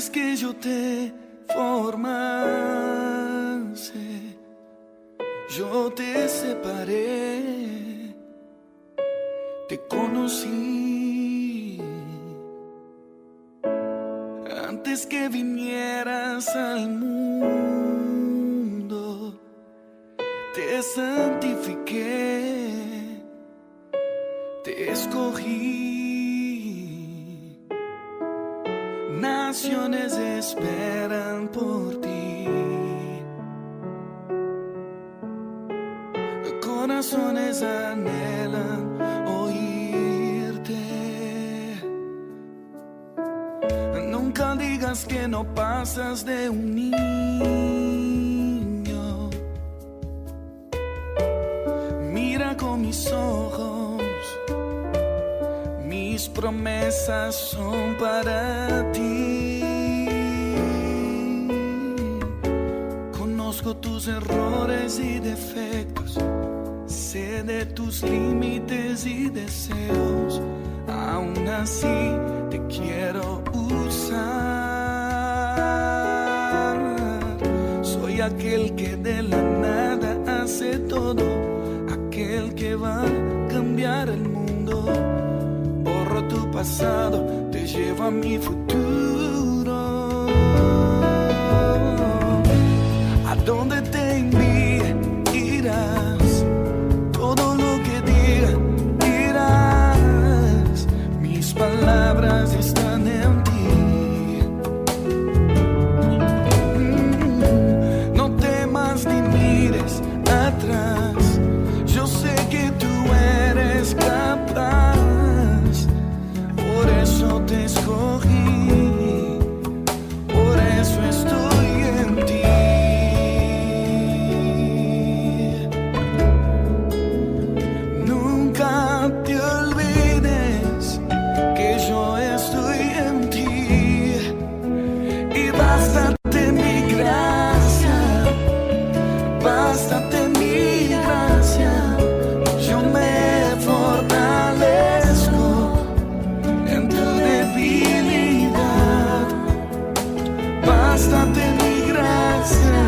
Antes que yo te formase, yo te separé, te conocí. Antes que vinieras al mundo, te santifiqué, te escogí. Naciones esperan por ti, corazones anhelan oírte. Nunca digas que no pasas de un niño. Mira con mis ojos, mis promesas son para ti. Conozco tus errores y defectos, sé de tus límites y deseos. Aún así te quiero usar. Soy aquel que de la nada hace todo, aquel que va a cambiar el mundo. Borro tu pasado, te llevo a mi futuro. A donde te envíe, irás. Todo lo que diga, dirás. Mis palabras están en ti. No temas ni mires atrás. Yo sé que tú eres capaz. Por eso te escogí, por eso estoy en ti. Nunca te olvides que yo estoy en ti. Y bástate mi gracia, bástate mi gracia. Yo me fortalezco en tu debilidad. Bástate mi gracia,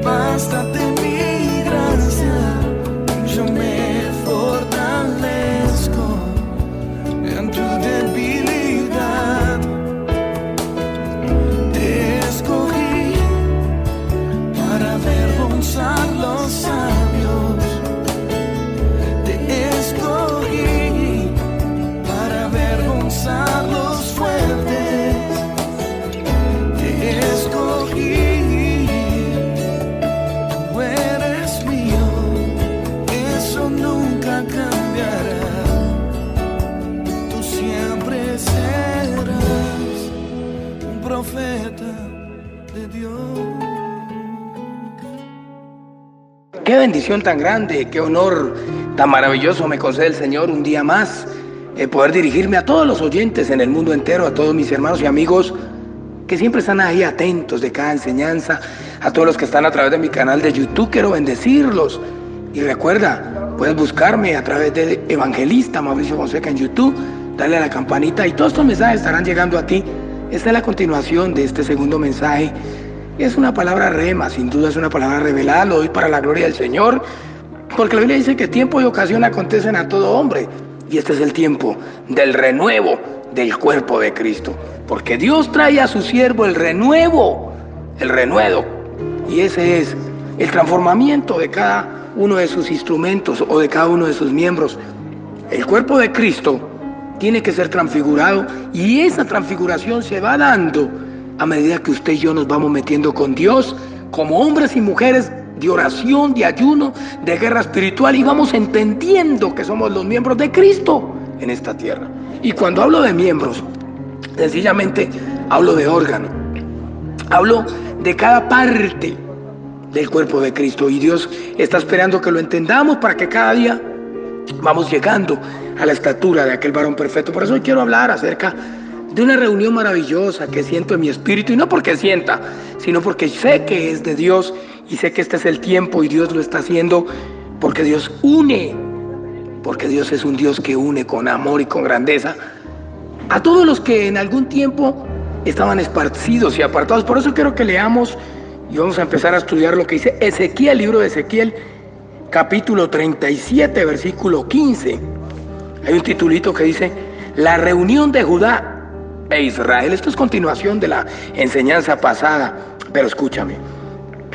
bástate mi gracia. Yo me fortalezco en tu debilidad. Te escogí para avergonzar los sabios. Te escogí para avergonzar los fuertes. Te escogí, tú eres mío, eso nunca cambiará. Tú siempre serás un profeta de Dios. Qué bendición tan grande, qué honor tan maravilloso me concede el Señor un día más, poder dirigirme a todos los oyentes en el mundo entero, a todos mis hermanos y amigos que siempre están ahí atentos de cada enseñanza, a todos los que están a través de mi canal de YouTube. Quiero bendecirlos. Y recuerda, puedes buscarme a través de Evangelista Mauricio Fonseca en YouTube, dale a la campanita y todos estos mensajes estarán llegando a ti. Esta es la continuación de este segundo mensaje. Es una palabra rema, sin duda es una palabra revelada, lo doy para la gloria del Señor, porque la Biblia dice que tiempo y ocasión acontecen a todo hombre, y este es el tiempo del renuevo del cuerpo de Cristo, porque Dios trae a su siervo el renuevo, y ese es el transformamiento de cada uno de sus instrumentos o de cada uno de sus miembros. El cuerpo de Cristo tiene que ser transfigurado, y esa transfiguración se va dando a medida que usted y yo nos vamos metiendo con Dios como hombres y mujeres de oración, de ayuno, de guerra espiritual, y vamos entendiendo que somos los miembros de Cristo en esta tierra. Y cuando hablo de miembros, sencillamente hablo de órgano, hablo de cada parte del cuerpo de Cristo, y Dios está esperando que lo entendamos para que cada día vamos llegando a la estatura de aquel varón perfecto. Por eso hoy quiero hablar acerca de una reunión maravillosa que siento en mi espíritu, y no porque sienta, sino porque sé que es de Dios, y sé que este es el tiempo y Dios lo está haciendo porque Dios une, porque Dios es un Dios que une con amor y con grandeza a todos los que en algún tiempo estaban esparcidos y apartados. Por eso quiero que leamos y vamos a empezar a estudiar lo que dice Ezequiel, libro de Ezequiel, capítulo 37, versículo 15. Hay un titulito que dice: la reunión de Judá e Israel. Esto es continuación de la enseñanza pasada, pero escúchame.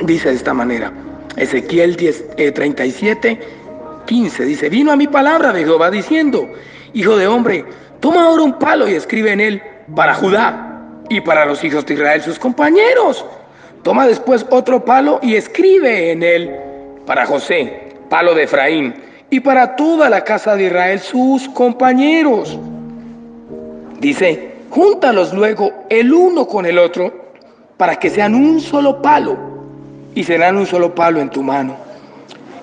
Dice de esta manera, Ezequiel 37, 15, dice: vino a mi palabra de Jehová diciendo: hijo de hombre, toma ahora un palo y escribe en él para Judá y para los hijos de Israel sus compañeros. Toma después otro palo y escribe en él para José, palo de Efraín, y para toda la casa de Israel sus compañeros. Dice: júntalos luego el uno con el otro para que sean un solo palo, y serán un solo palo en tu mano.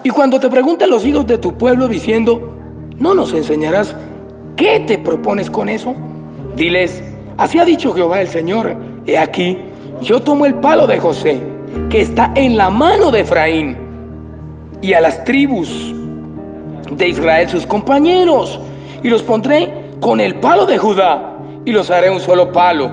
Y cuando te pregunten los hijos de tu pueblo diciendo: ¿no nos enseñarás qué te propones con eso? Diles: así ha dicho Jehová el Señor: he aquí, yo tomo el palo de José, que está en la mano de Efraín, y a las tribus de Israel sus compañeros, y los pondré con el palo de Judá, y los haré un solo palo,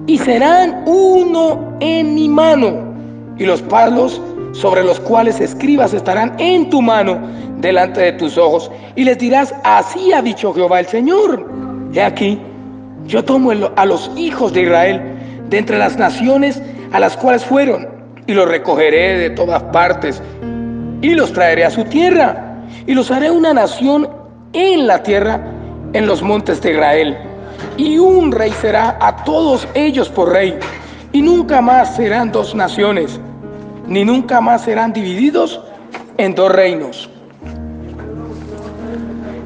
y serán uno en mi mano, y los palos sobre los cuales escribas estarán en tu mano, delante de tus ojos, y les dirás: así ha dicho Jehová el Señor: he aquí, yo tomo a los hijos de Israel de entre las naciones a las cuales fueron, y los recogeré de todas partes, y los traeré a su tierra, y los haré una nación en la tierra, en los montes de Israel, y un rey será a todos ellos por rey, y nunca más serán dos naciones, ni nunca más serán divididos en dos reinos,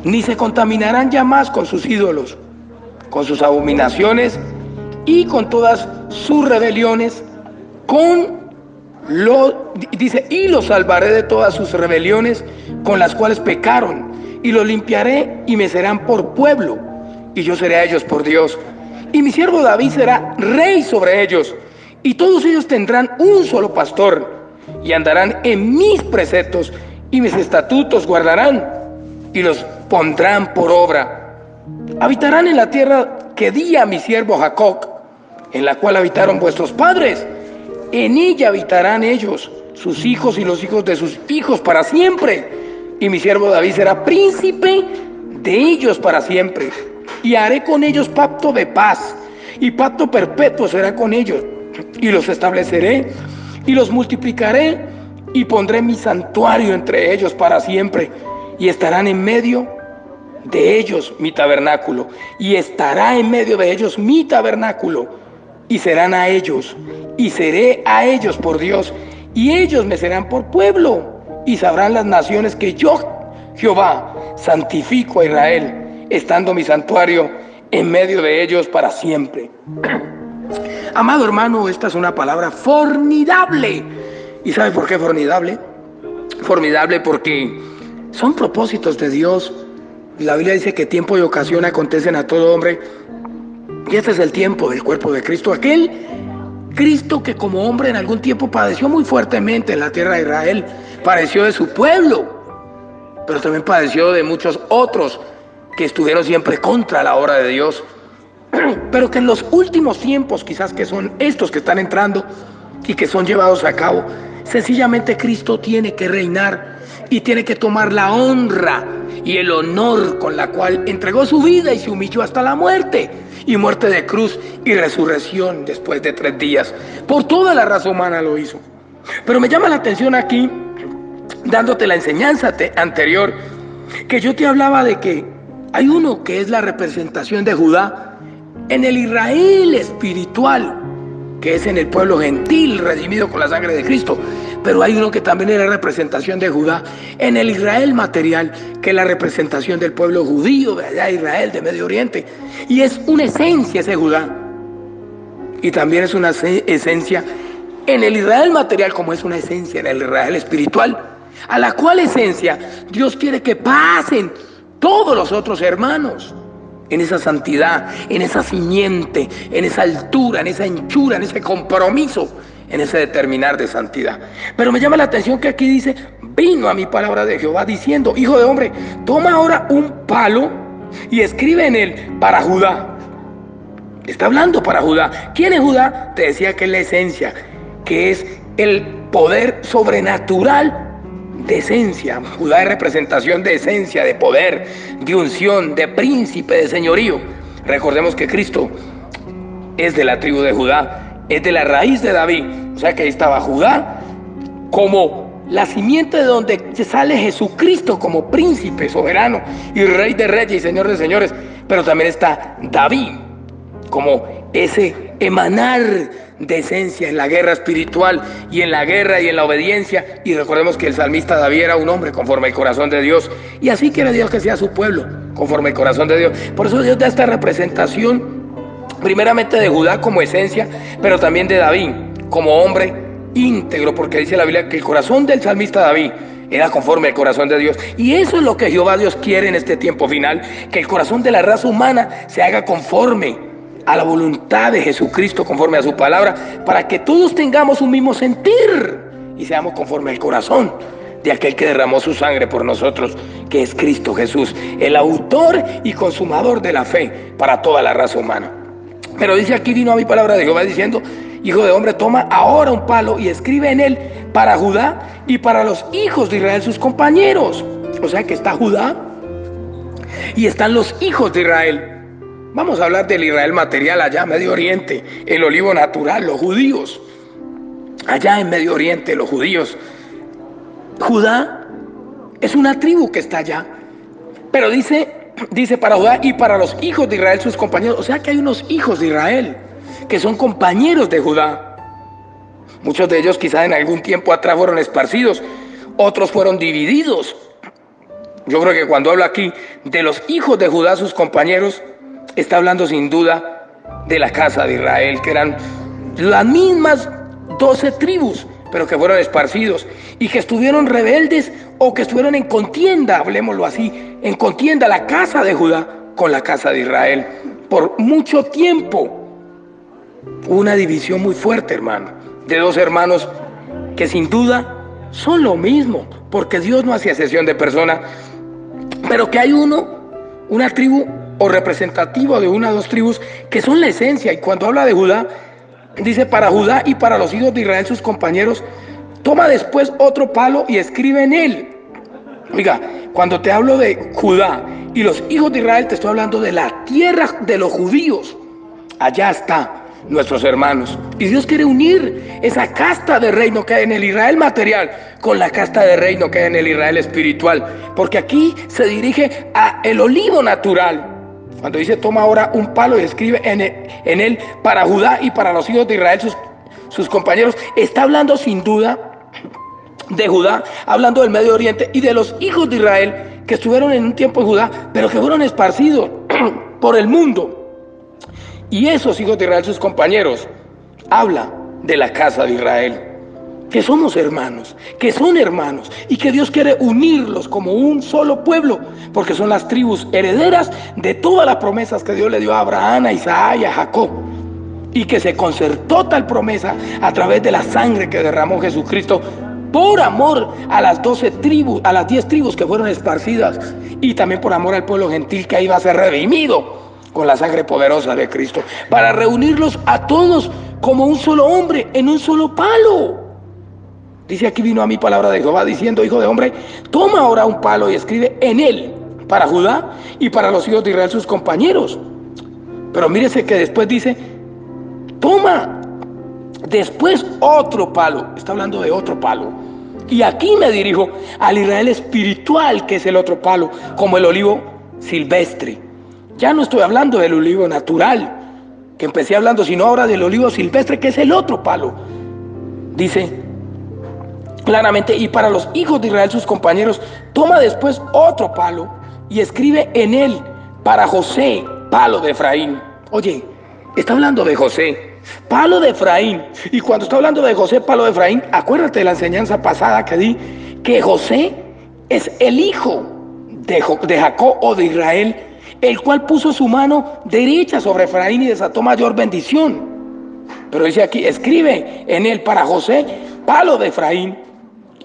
ni se contaminarán ya más con sus ídolos, con sus abominaciones y con todas sus rebeliones, dice: y los salvaré de todas sus rebeliones con las cuales pecaron, y los limpiaré y me serán por pueblo, y yo seré a ellos por Dios, y mi siervo David será rey sobre ellos, y todos ellos tendrán un solo pastor, y andarán en mis preceptos, y mis estatutos guardarán, y los pondrán por obra. Habitarán en la tierra que di a mi siervo Jacob, en la cual habitaron vuestros padres. En ella habitarán ellos, sus hijos y los hijos de sus hijos para siempre. Y mi siervo David será príncipe de ellos para siempre. Y haré con ellos pacto de paz, y pacto perpetuo será con ellos. Y los estableceré, y los multiplicaré, y pondré mi santuario entre ellos para siempre. Y estarán en medio de ellos mi tabernáculo, y estará en medio de ellos mi tabernáculo, y serán a ellos, y seré a ellos por Dios, y ellos me serán por pueblo, y sabrán las naciones que yo, Jehová, santifico a Israel, estando mi santuario en medio de ellos para siempre. Amado hermano, esta es una palabra formidable. ¿Y sabe por qué formidable? Formidable porque son propósitos de Dios. La Biblia dice que tiempo y ocasión acontecen a todo hombre, y este es el tiempo del cuerpo de Cristo, aquel Cristo que como hombre en algún tiempo padeció muy fuertemente en la tierra de Israel, padeció de su pueblo, pero también padeció de muchos otros que estuvieron siempre contra la obra de Dios, pero que en los últimos tiempos, quizás que son estos que están entrando y que son llevados a cabo, sencillamente Cristo tiene que reinar y tiene que tomar la honra y el honor con la cual entregó su vida y se humilló hasta la muerte, y muerte de cruz y resurrección después de 3 días. Por toda la raza humana lo hizo. Pero me llama la atención aquí, dándote la enseñanza anterior, que yo te hablaba de que hay uno que es la representación de Judá en el Israel espiritual, que es en el pueblo gentil redimido con la sangre de Cristo. Pero hay uno que también es la representación de Judá en el Israel material, que es la representación del pueblo judío de allá de Israel, de Medio Oriente. Y es una esencia ese Judá. Y también es una esencia en el Israel material, como es una esencia en el Israel espiritual, a la cual esencia Dios quiere que pasen todos los otros hermanos en esa santidad, en esa simiente, en esa altura, en esa anchura, en ese compromiso, en ese determinar de santidad. Pero me llama la atención que aquí dice: vino a mi palabra de Jehová diciendo: hijo de hombre, toma ahora un palo y escribe en él para Judá Está hablando para Judá. ¿Quién es Judá? Te decía que es la esencia, que es el poder sobrenatural de esencia. Judá es representación de esencia, de poder, de unción, de príncipe, de señorío. Recordemos que Cristo es de la tribu de Judá, es de la raíz de David. O sea que ahí estaba Judá como la simiente de donde sale Jesucristo como príncipe soberano y rey de reyes y señor de señores. Pero también está David como ese emanar de esencia en la guerra espiritual y en la guerra y en la obediencia. Y recordemos que el salmista David era un hombre conforme al corazón de Dios, y así quiere Dios que sea su pueblo, conforme al corazón de Dios. Por eso Dios da esta representación primeramente de Judá como esencia, pero también de David como hombre íntegro, porque dice la Biblia que el corazón del salmista David era conforme al corazón de Dios. Y eso es lo que Jehová Dios quiere en este tiempo final, que el corazón de la raza humana se haga conforme a la voluntad de Jesucristo, conforme a su palabra, para que todos tengamos un mismo sentir y seamos conforme al corazón de aquel que derramó su sangre por nosotros, que es Cristo Jesús, el autor y consumador de la fe para toda la raza humana. Pero dice aquí, vino a mi palabra de Jehová diciendo: hijo de hombre, toma ahora un palo y escribe en él para Judá y para los hijos de Israel, sus compañeros. O sea que está Judá y están los hijos de Israel. Vamos a hablar del Israel material allá en Medio Oriente, el olivo natural, los judíos. Allá en Medio Oriente, los judíos. Judá es una tribu que está allá. Pero dice para Judá y para los hijos de Israel, sus compañeros. O sea que hay unos hijos de Israel que son compañeros de Judá. Muchos de ellos quizás en algún tiempo atrás fueron esparcidos, otros fueron divididos. Yo creo que cuando habla aquí de los hijos de Judá, sus compañeros, está hablando sin duda de la casa de Israel, que eran las mismas 12 tribus, pero que fueron esparcidos y que estuvieron rebeldes o que estuvieron en contienda, hablemoslo así, en contienda la casa de Judá con la casa de Israel. Por mucho tiempo hubo una división muy fuerte, hermano, de dos hermanos que sin duda son lo mismo, porque Dios no hacía excepción de persona, pero que hay una tribu o representativo de una o dos tribus que son la esencia. Y cuando habla de Judá, dice para Judá y para los hijos de Israel, sus compañeros, toma después otro palo y escribe en él. Oiga, cuando te hablo de Judá y los hijos de Israel, te estoy hablando de la tierra de los judíos. Allá está nuestros hermanos. Y Dios quiere unir esa casta de reino que hay en el Israel material con la casta de reino que hay en el Israel espiritual. Porque aquí se dirige a el olivo natural. Cuando dice toma ahora un palo y escribe en él para Judá y para los hijos de Israel, sus compañeros, está hablando sin duda de Judá, hablando del Medio Oriente y de los hijos de Israel que estuvieron en un tiempo en Judá, pero que fueron esparcidos por el mundo. Y esos hijos de Israel, sus compañeros, habla de la casa de Israel, que somos hermanos, que son hermanos, y que Dios quiere unirlos como un solo pueblo, porque son las tribus herederas de todas las promesas que Dios le dio a Abraham, a Isaac y a Jacob, y que se concertó tal promesa a través de la sangre que derramó Jesucristo por amor a las 12 tribus, a las 10 tribus que fueron esparcidas, y también por amor al pueblo gentil que iba a ser redimido con la sangre poderosa de Cristo, para reunirlos a todos como un solo hombre en un solo palo. Dice aquí vino a mi palabra de Jehová diciendo: hijo de hombre, toma ahora un palo y escribe en él para Judá y para los hijos de Israel, sus compañeros. Pero mírese que después dice: toma después otro palo. Está hablando de otro palo. Y aquí me dirijo al Israel espiritual, que es el otro palo, como el olivo silvestre. Ya no estoy hablando del olivo natural, que empecé hablando, sino ahora del olivo silvestre, que es el otro palo. Dice claramente: y para los hijos de Israel, sus compañeros, toma después otro palo y escribe en él para José, palo de Efraín. Oye, está hablando de José, palo de Efraín. Y cuando está hablando de José, palo de Efraín, acuérdate de la enseñanza pasada que di, que José es el hijo de Jacob o de Israel, el cual puso su mano derecha sobre Efraín y desató mayor bendición. Pero dice aquí: escribe en él para José, palo de Efraín,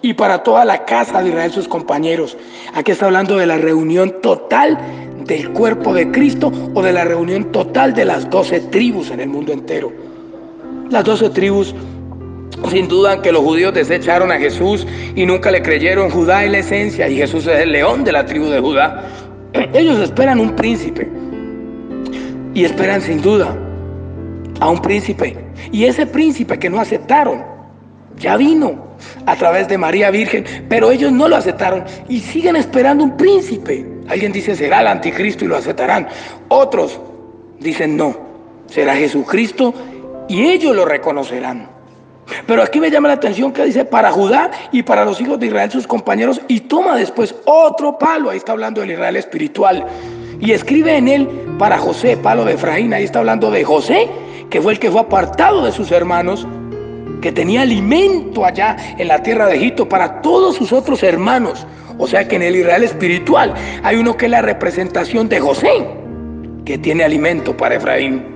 y para toda la casa de Israel, sus compañeros. Aquí está hablando de la reunión total del cuerpo de Cristo o de la reunión total de las 12 tribus en el mundo entero. Las 12 tribus, sin duda que los judíos desecharon a Jesús y nunca le creyeron. Judá es la esencia y Jesús es el león de la tribu de Judá. Ellos esperan un príncipe y esperan sin duda a un príncipe, y ese príncipe que no aceptaron ya vino a través de María Virgen, pero ellos no lo aceptaron y siguen esperando un príncipe. Alguien dice será el anticristo y lo aceptarán, otros dicen no, será Jesucristo y ellos lo reconocerán. Pero aquí me llama la atención que dice para Judá y para los hijos de Israel sus compañeros, y toma después otro palo. Ahí está hablando del Israel espiritual, y escribe en él para José, palo de Efraín. Ahí está hablando de José, que fue el que fue apartado de sus hermanos, que tenía alimento allá en la tierra de Egipto para todos sus otros hermanos. O sea que en el Israel espiritual hay uno que es la representación de José, que tiene alimento para Efraín.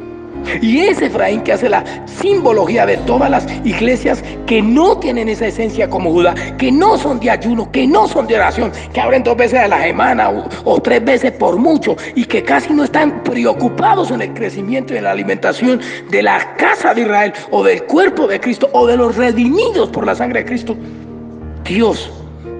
Y es Efraín que hace la simbología de todas las iglesias que no tienen esa esencia como Judá, que no son de ayuno, que no son de oración, que abren 2 veces a la semana o 3 veces por mucho, y que casi no están preocupados en el crecimiento y en la alimentación de la casa de Israel o del cuerpo de Cristo o de los redimidos por la sangre de Cristo. Dios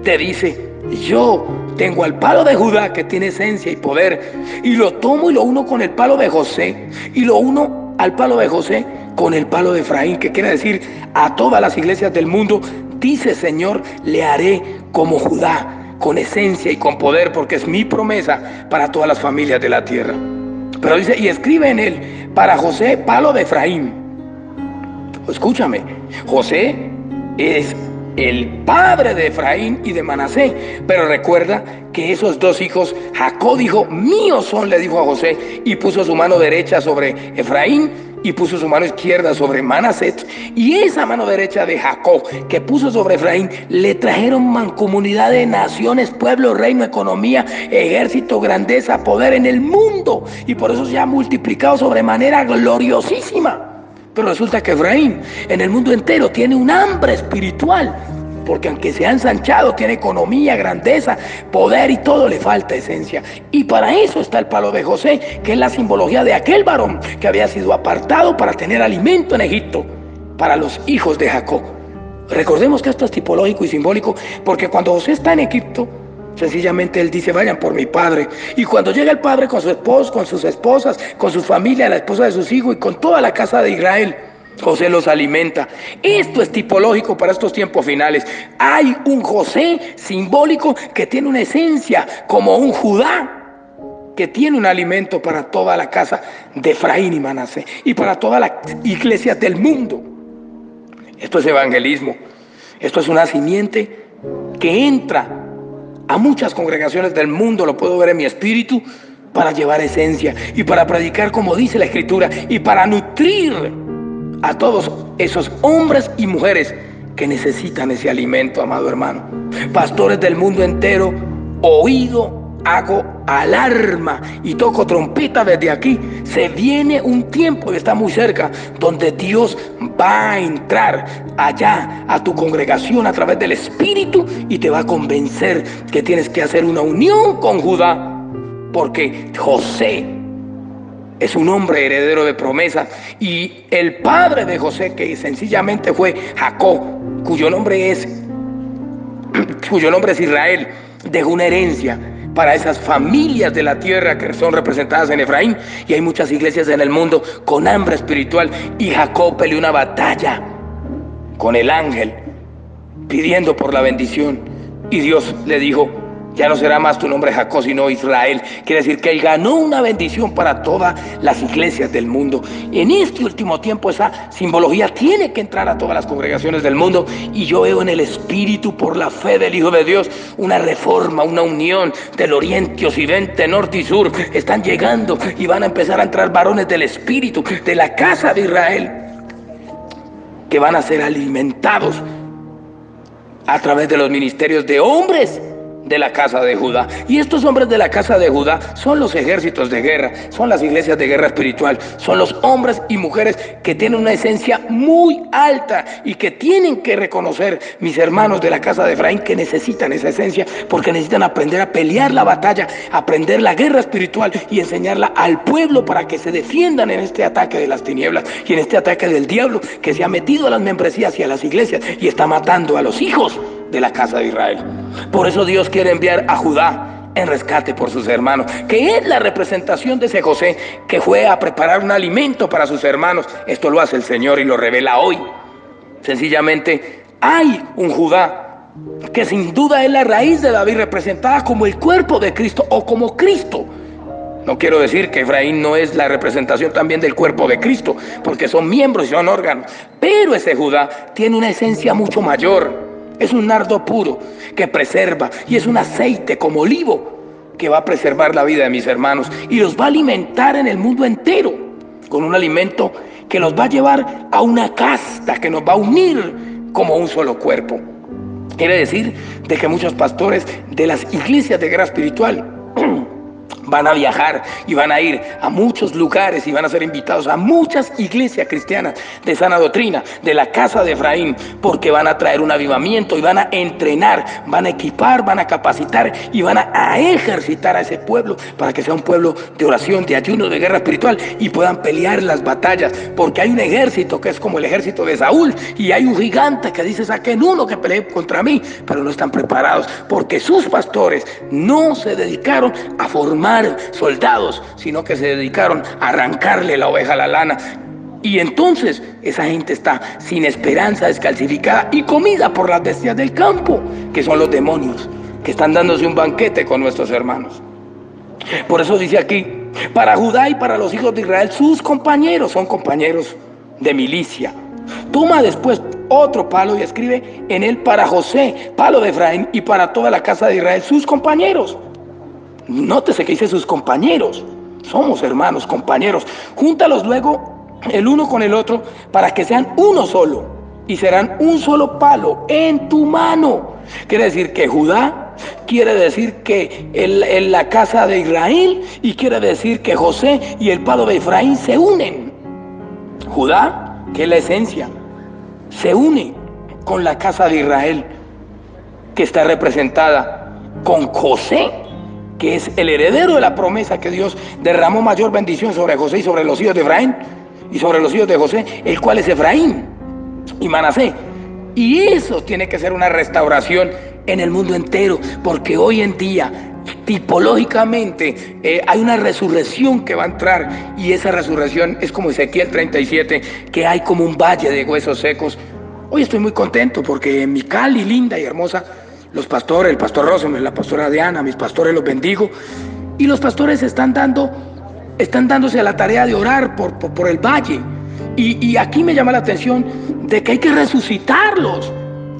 te dice: yo tengo al palo de Judá que tiene esencia y poder, y lo tomo y lo uno con el palo de José, y lo uno al palo de José con el palo de Efraín, que quiere decir a todas las iglesias del mundo, dice Señor, le haré como Judá, con esencia y con poder, porque es mi promesa para todas las familias de la tierra. Pero dice, y escribe en él, para José, palo de Efraín. Escúchame, José es el padre de Efraín y de Manasés, pero recuerda que esos 2 hijos, Jacob dijo, míos son, le dijo a José, y puso su mano derecha sobre Efraín y puso su mano izquierda sobre Manasés, y esa mano derecha de Jacob que puso sobre Efraín le trajeron mancomunidad de naciones, pueblo, reino, economía, ejército, grandeza, poder en el mundo, y por eso se ha multiplicado sobremanera gloriosísima. Pero resulta que Efraín en el mundo entero tiene un hambre espiritual, porque aunque se ha ensanchado, tiene economía, grandeza, poder y todo, le falta esencia. Y para eso está el palo de José, que es la simbología de aquel varón que había sido apartado para tener alimento en Egipto para los hijos de Jacob. Recordemos que esto es tipológico y simbólico, porque cuando José está en Egipto, sencillamente él dice, vayan por mi padre. Y cuando llega el padre con su esposo, con sus esposas, con su familia, la esposa de sus hijos y con toda la casa de Israel, José los alimenta. Esto es tipológico para estos tiempos finales. Hay un José simbólico que tiene una esencia como un Judá, que tiene un alimento para toda la casa de Efraín y Manasés y para todas las iglesias del mundo. Esto es evangelismo. Esto es una simiente que entra a muchas congregaciones del mundo, lo puedo ver en mi espíritu, para llevar esencia y para predicar como dice la Escritura y para nutrir a todos esos hombres y mujeres que necesitan ese alimento, amado hermano. Pastores del mundo entero, oído hago alarma y toco trompeta desde aquí. Se viene un tiempo y está muy cerca donde Dios va a entrar allá a tu congregación a través del Espíritu y te va a convencer que tienes que hacer una unión con Judá, porque José es un hombre heredero de promesas, y el padre de José, que sencillamente fue Jacob, cuyo nombre es Israel, dejó una herencia para esas familias de la tierra que son representadas en Efraín. Y hay muchas iglesias en el mundo con hambre espiritual, y Jacob peleó una batalla con el ángel pidiendo por la bendición, y Dios le dijo, ya no será más tu nombre Jacob sino Israel. Quiere decir que él ganó una bendición para todas las iglesias del mundo. En este último tiempo esa simbología tiene que entrar a todas las congregaciones del mundo, y yo veo en el Espíritu, por la fe del Hijo de Dios, una reforma, una unión del oriente, occidente, norte y sur. Están llegando y van a empezar a entrar varones del Espíritu, de la casa de Israel, que van a ser alimentados a través de los ministerios de hombres de la casa de Judá. Y estos hombres de la casa de Judá son los ejércitos de guerra, son las iglesias de guerra espiritual, son los hombres y mujeres que tienen una esencia muy alta y que tienen que reconocer, mis hermanos de la casa de Efraín, que necesitan esa esencia porque necesitan aprender a pelear la batalla, aprender la guerra espiritual y enseñarla al pueblo para que se defiendan en este ataque de las tinieblas y en este ataque del diablo que se ha metido a las membresías y a las iglesias y está matando a los hijos de la casa de Israel. Por eso Dios quiere enviar a Judá en rescate por sus hermanos, que es la representación de ese José que fue a preparar un alimento para sus hermanos. Esto lo hace el Señor y lo revela hoy. Sencillamente hay un Judá que sin duda es la raíz de David, representada como el cuerpo de Cristo o como Cristo. No quiero decir que Efraín no es la representación también del cuerpo de Cristo, porque son miembros y son órganos, pero ese Judá tiene una esencia mucho mayor. Es un nardo puro que preserva y es un aceite como olivo que va a preservar la vida de mis hermanos y los va a alimentar en el mundo entero con un alimento que los va a llevar a una casta que nos va a unir como un solo cuerpo. Quiere decir de que muchos pastores de las iglesias de guerra espiritual van a viajar y van a ir a muchos lugares y van a ser invitados a muchas iglesias cristianas de sana doctrina, de la casa de Efraín, porque van a traer un avivamiento y van a entrenar, van a equipar, van a capacitar y van a ejercitar a ese pueblo para que sea un pueblo de oración, de ayuno, de guerra espiritual y puedan pelear las batallas, porque hay un ejército que es como el ejército de Saúl y hay un gigante que dice: saquen uno que pelee contra mí, pero no están preparados porque sus pastores no se dedicaron a formar soldados, sino que se dedicaron a arrancarle la oveja a la lana. Y entonces esa gente está sin esperanza, descalcificada y comida por las bestias del campo, que son los demonios, que están dándose un banquete con nuestros hermanos. Por eso dice aquí: para Judá y para los hijos de Israel, sus compañeros, son compañeros de milicia. Toma después otro palo y escribe en él: para José, palo de Efraín, y para toda la casa de Israel, sus compañeros. Nótese que dice sus compañeros. Somos hermanos, compañeros. Júntalos luego el uno con el otro para que sean uno solo y serán un solo palo en tu mano. Quiere decir que Judá, quiere decir que la casa de Israel, y quiere decir que José y el palo de Efraín se unen. Judá, que es la esencia, se une con la casa de Israel, que está representada con José, que es el heredero de la promesa que Dios derramó mayor bendición sobre José y sobre los hijos de Efraín y sobre los hijos de José, el cual es Efraín y Manasés. Y eso tiene que ser una restauración en el mundo entero, porque hoy en día tipológicamente hay una resurrección que va a entrar, y esa resurrección es como Ezequiel 37, que hay como un valle de huesos secos. Hoy estoy muy contento porque en mi Cali linda y hermosa, los pastores, el pastor Rosemel, la pastora Diana, mis pastores, los bendigo, y los pastores están dándose a la tarea de orar por el valle, y aquí me llama la atención de que hay que resucitarlos,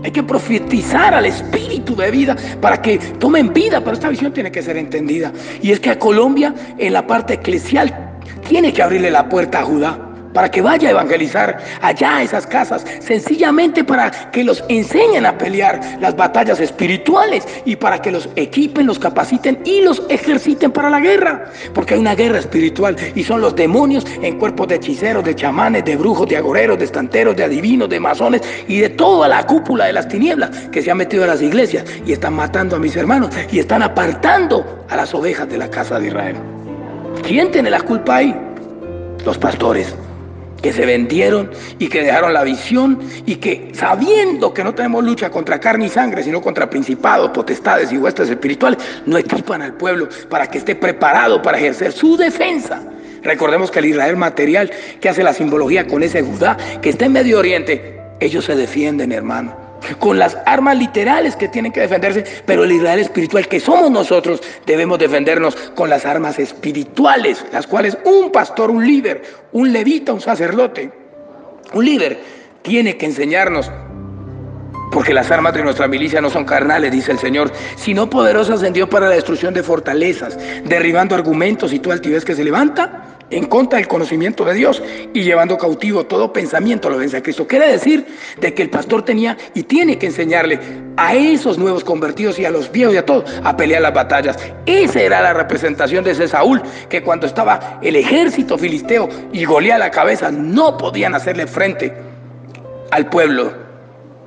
hay que profetizar al espíritu de vida para que tomen vida, pero esta visión tiene que ser entendida, y es que a Colombia, en la parte eclesial, tiene que abrirle la puerta a Judá para que vaya a evangelizar allá a esas casas, sencillamente para que los enseñen a pelear las batallas espirituales y para que los equipen, los capaciten y los ejerciten para la guerra, porque hay una guerra espiritual y son los demonios en cuerpos de hechiceros, de chamanes, de brujos, de agoreros, de estanteros, de adivinos, de masones y de toda la cúpula de las tinieblas que se han metido a las iglesias y están matando a mis hermanos y están apartando a las ovejas de la casa de Israel. ¿Quién tiene la culpa ahí? Los pastores, que se vendieron y que dejaron la visión y que, sabiendo que no tenemos lucha contra carne y sangre, sino contra principados, potestades y huestes espirituales, no equipan al pueblo para que esté preparado para ejercer su defensa. Recordemos que el Israel material, que hace la simbología con ese Judá que está en Medio Oriente, ellos se defienden, hermano, con las armas literales que tienen que defenderse, pero el Israel espiritual que somos nosotros debemos defendernos con las armas espirituales, las cuales un pastor, un líder, un levita, un sacerdote, un líder tiene que enseñarnos, porque las armas de nuestra milicia no son carnales, dice el Señor, sino poderosas en Dios para la destrucción de fortalezas, derribando argumentos y toda altivez que se levanta en contra del conocimiento de Dios y llevando cautivo todo pensamiento a la obediencia a Cristo. Quiere decir de que el pastor tenía y tiene que enseñarle a esos nuevos convertidos y a los viejos y a todos a pelear las batallas. Esa era la representación de ese Saúl, que cuando estaba el ejército filisteo y Goliat a la cabeza, no podían hacerle frente al pueblo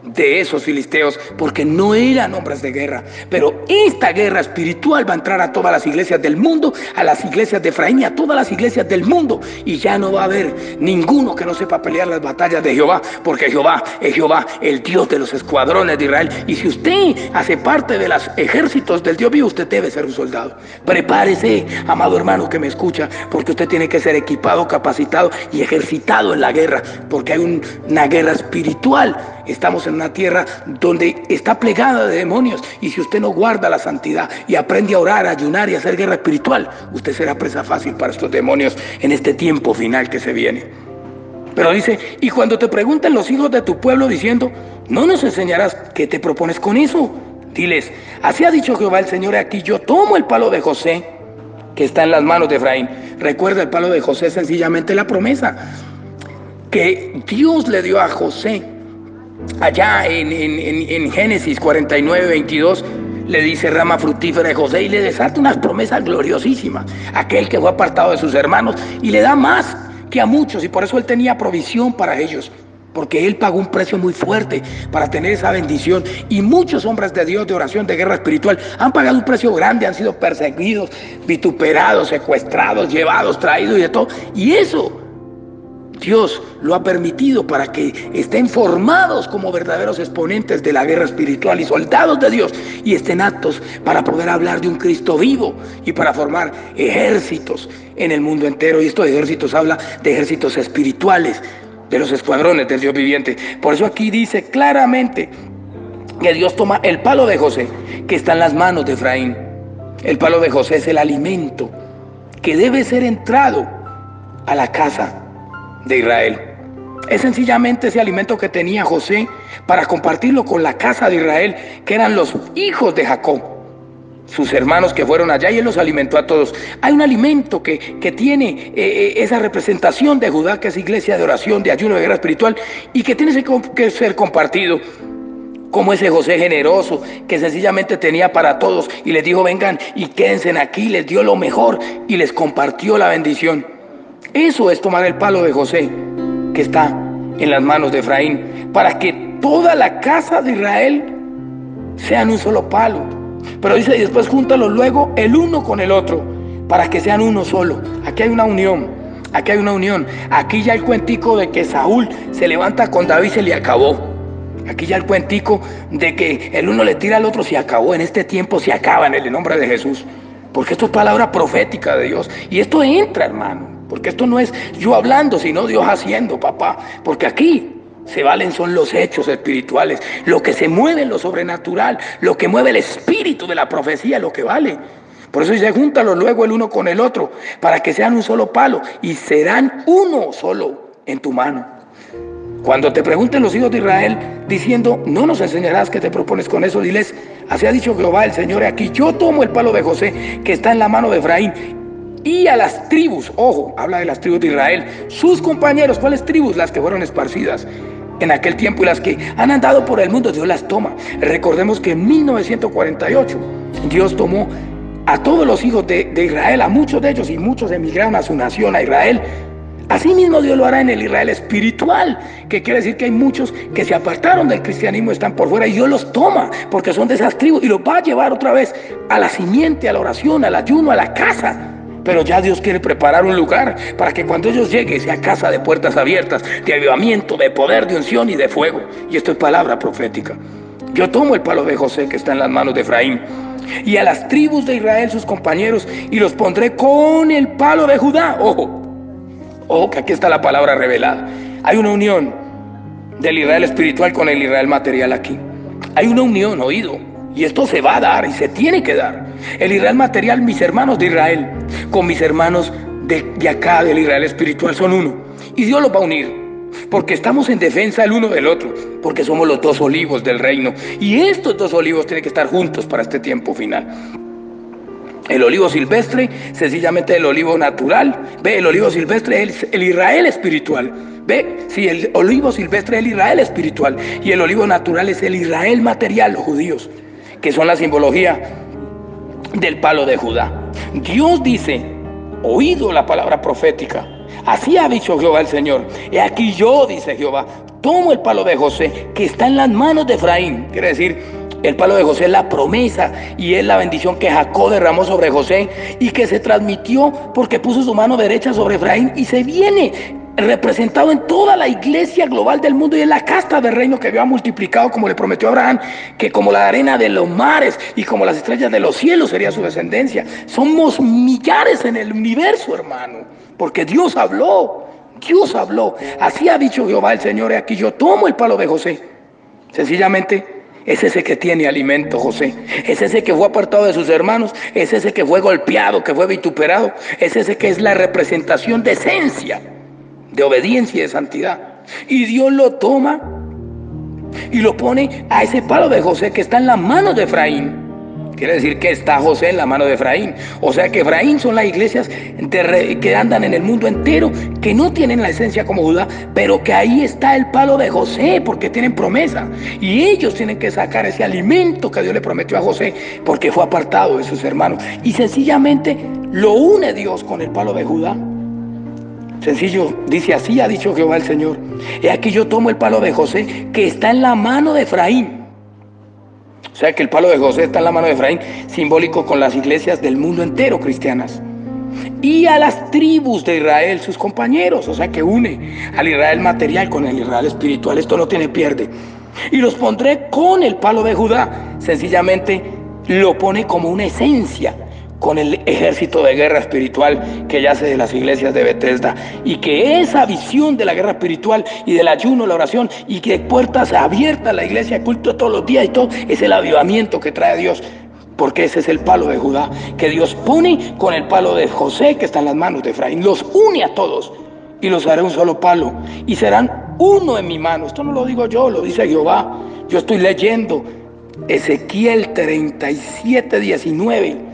de esos filisteos, porque no eran hombres de guerra. Pero esta guerra espiritual va a entrar a todas las iglesias del mundo, a las iglesias de Efraín y a todas las iglesias del mundo, y ya no va a haber ninguno que no sepa pelear las batallas de Jehová, porque Jehová es Jehová, el Dios de los escuadrones de Israel. Y si usted hace parte de los ejércitos del Dios vivo, usted debe ser un soldado. Prepárese, amado hermano que me escucha, porque usted tiene que ser equipado, capacitado y ejercitado en la guerra, porque hay una guerra espiritual. Estamos en una tierra donde está plegada de demonios, y si usted no guarda la santidad y aprende a orar, a ayunar y a hacer guerra espiritual, usted será presa fácil para estos demonios en este tiempo final que se viene. Pero dice, y cuando te pregunten los hijos de tu pueblo diciendo, ¿no nos enseñarás qué te propones con eso? Diles, así ha dicho Jehová el Señor, aquí yo tomo el palo de José que está en las manos de Efraín. Recuerda, el palo de José es sencillamente la promesa que Dios le dio a José. Allá en Génesis 49, 22, le dice rama fructífera de José y le desata unas promesas gloriosísimas. Aquel que fue apartado de sus hermanos y le da más que a muchos, y por eso él tenía provisión para ellos, porque él pagó un precio muy fuerte para tener esa bendición. Y muchos hombres de Dios, de oración, de guerra espiritual, han pagado un precio grande, han sido perseguidos, vituperados, secuestrados, llevados, traídos y de todo. Y eso Dios lo ha permitido para que estén formados como verdaderos exponentes de la guerra espiritual y soldados de Dios, y estén aptos para poder hablar de un Cristo vivo y para formar ejércitos en el mundo entero. Y estos ejércitos habla de ejércitos espirituales, de los escuadrones del Dios viviente. Por eso aquí dice claramente que Dios toma el palo de José que está en las manos de Efraín. El palo de José es el alimento que debe ser entrado a la casa de Israel. Es sencillamente ese alimento que tenía José para compartirlo con la casa de Israel, que eran los hijos de Jacob, sus hermanos que fueron allá, y él los alimentó a todos. Hay un alimento que tiene esa representación de Judá, que es iglesia de oración, de ayuno, de guerra espiritual, y que tiene que ser compartido, como ese José generoso que sencillamente tenía para todos y les dijo, vengan y quédense aquí, les dio lo mejor y les compartió la bendición. Eso es tomar el palo de José que está en las manos de Efraín, para que toda la casa de Israel sean un solo palo. Pero dice, y después júntalos luego el uno con el otro, para que sean uno solo. Aquí hay una unión, aquí hay una unión. Aquí ya el cuentico de que Saúl se levanta con David se le acabó. Aquí ya el cuentico de que el uno le tira al otro se acabó. En este tiempo se acaba en el nombre de Jesús, porque esto es palabra profética de Dios. Y esto entra, hermano, porque esto no es yo hablando, sino Dios haciendo, papá. Porque aquí se valen son los hechos espirituales, lo que se mueve en lo sobrenatural, lo que mueve el espíritu de la profecía, lo que vale. Por eso dice, júntalos luego el uno con el otro, para que sean un solo palo, y serán uno solo en tu mano. Cuando te pregunten los hijos de Israel diciendo, ¿no nos enseñarás qué te propones con eso? Diles, así ha dicho Jehová el Señor, aquí yo tomo el palo de José que está en la mano de Efraín, y a las tribus, ojo, habla de las tribus de Israel, sus compañeros. ¿Cuáles tribus? Las que fueron esparcidas en aquel tiempo y las que han andado por el mundo. Dios las toma. Recordemos que en 1948 Dios tomó a todos los hijos de Israel, a muchos de ellos, y muchos emigraron a su nación, a Israel. Asimismo Dios lo hará en el Israel espiritual, que quiere decir que hay muchos que se apartaron del cristianismo, están por fuera, y Dios los toma porque son de esas tribus y los va a llevar otra vez a la simiente, a la oración, al ayuno, a la casa. Pero ya Dios quiere preparar un lugar para que cuando ellos lleguen sea casa de puertas abiertas, de avivamiento, de poder, de unción y de fuego. Y esto es palabra profética. Yo tomo el palo de José que está en las manos de Efraín, y a las tribus de Israel sus compañeros, y los pondré con el palo de Judá. Ojo, que aquí está la palabra revelada. Hay una unión del Israel espiritual con el Israel material aquí. Hay una unión, oído. Y esto se va a dar y se tiene que dar. El Israel material, mis hermanos de Israel, con mis hermanos de acá, del Israel espiritual, son uno. Y Dios los va a unir, porque estamos en defensa el uno del otro, porque somos los dos olivos del reino. Y estos dos olivos tienen que estar juntos para este tiempo final. El olivo silvestre, sencillamente el olivo natural. Ve, el olivo silvestre es el Israel espiritual. Ve, sí, el olivo silvestre es el Israel espiritual. Y el olivo natural es el Israel material, los judíos, que son la simbología del palo de Judá. Dios dice, oído la palabra profética, así ha dicho Jehová el Señor. He aquí yo, dice Jehová, tomo el palo de José, que está en las manos de Efraín. Quiere decir, el palo de José es la promesa y es la bendición que Jacob derramó sobre José y que se transmitió porque puso su mano derecha sobre Efraín y se viene representado en toda la iglesia global del mundo y en la casta del reino que había multiplicado, como le prometió a Abraham, que como la arena de los mares y como las estrellas de los cielos sería su descendencia. Somos millares en el universo, hermano, porque Dios habló. Dios habló. Así ha dicho Jehová el Señor, aquí yo tomo el palo de José. Sencillamente es ese que tiene alimento, José. Es ese que fue apartado de sus hermanos. Es ese que fue golpeado, que fue vituperado. Es ese que es la representación de esencia, de obediencia y de santidad. Y Dios lo toma y lo pone a ese palo de José que está en las manos de Efraín. Quiere decir que está José en la mano de Efraín. O sea que Efraín son las iglesias que andan en el mundo entero, que no tienen la esencia como Judá, pero que ahí está el palo de José, porque tienen promesa. Y ellos tienen que sacar ese alimento que Dios le prometió a José, porque fue apartado de sus hermanos. Y sencillamente lo une Dios con el palo de Judá. Sencillo, dice, así ha dicho Jehová el Señor. He aquí yo tomo el palo de José, que está en la mano de Efraín. O sea que el palo de José está en la mano de Efraín, simbólico con las iglesias del mundo entero cristianas. Y a las tribus de Israel, sus compañeros, o sea que une al Israel material con el Israel espiritual. Esto no tiene pierde. Y los pondré con el palo de Judá. Sencillamente lo pone como una esencia con el ejército de guerra espiritual que yace de las iglesias de Betesda, y que esa visión de la guerra espiritual y del ayuno, la oración, y que puertas abiertas a la iglesia, culto todos los días y todo, es el avivamiento que trae Dios, porque ese es el palo de Judá, que Dios pone con el palo de José que está en las manos de Efraín, los une a todos y los haré un solo palo y serán uno en mi mano. Esto no lo digo yo, lo dice Jehová. Yo estoy leyendo Ezequiel 37:19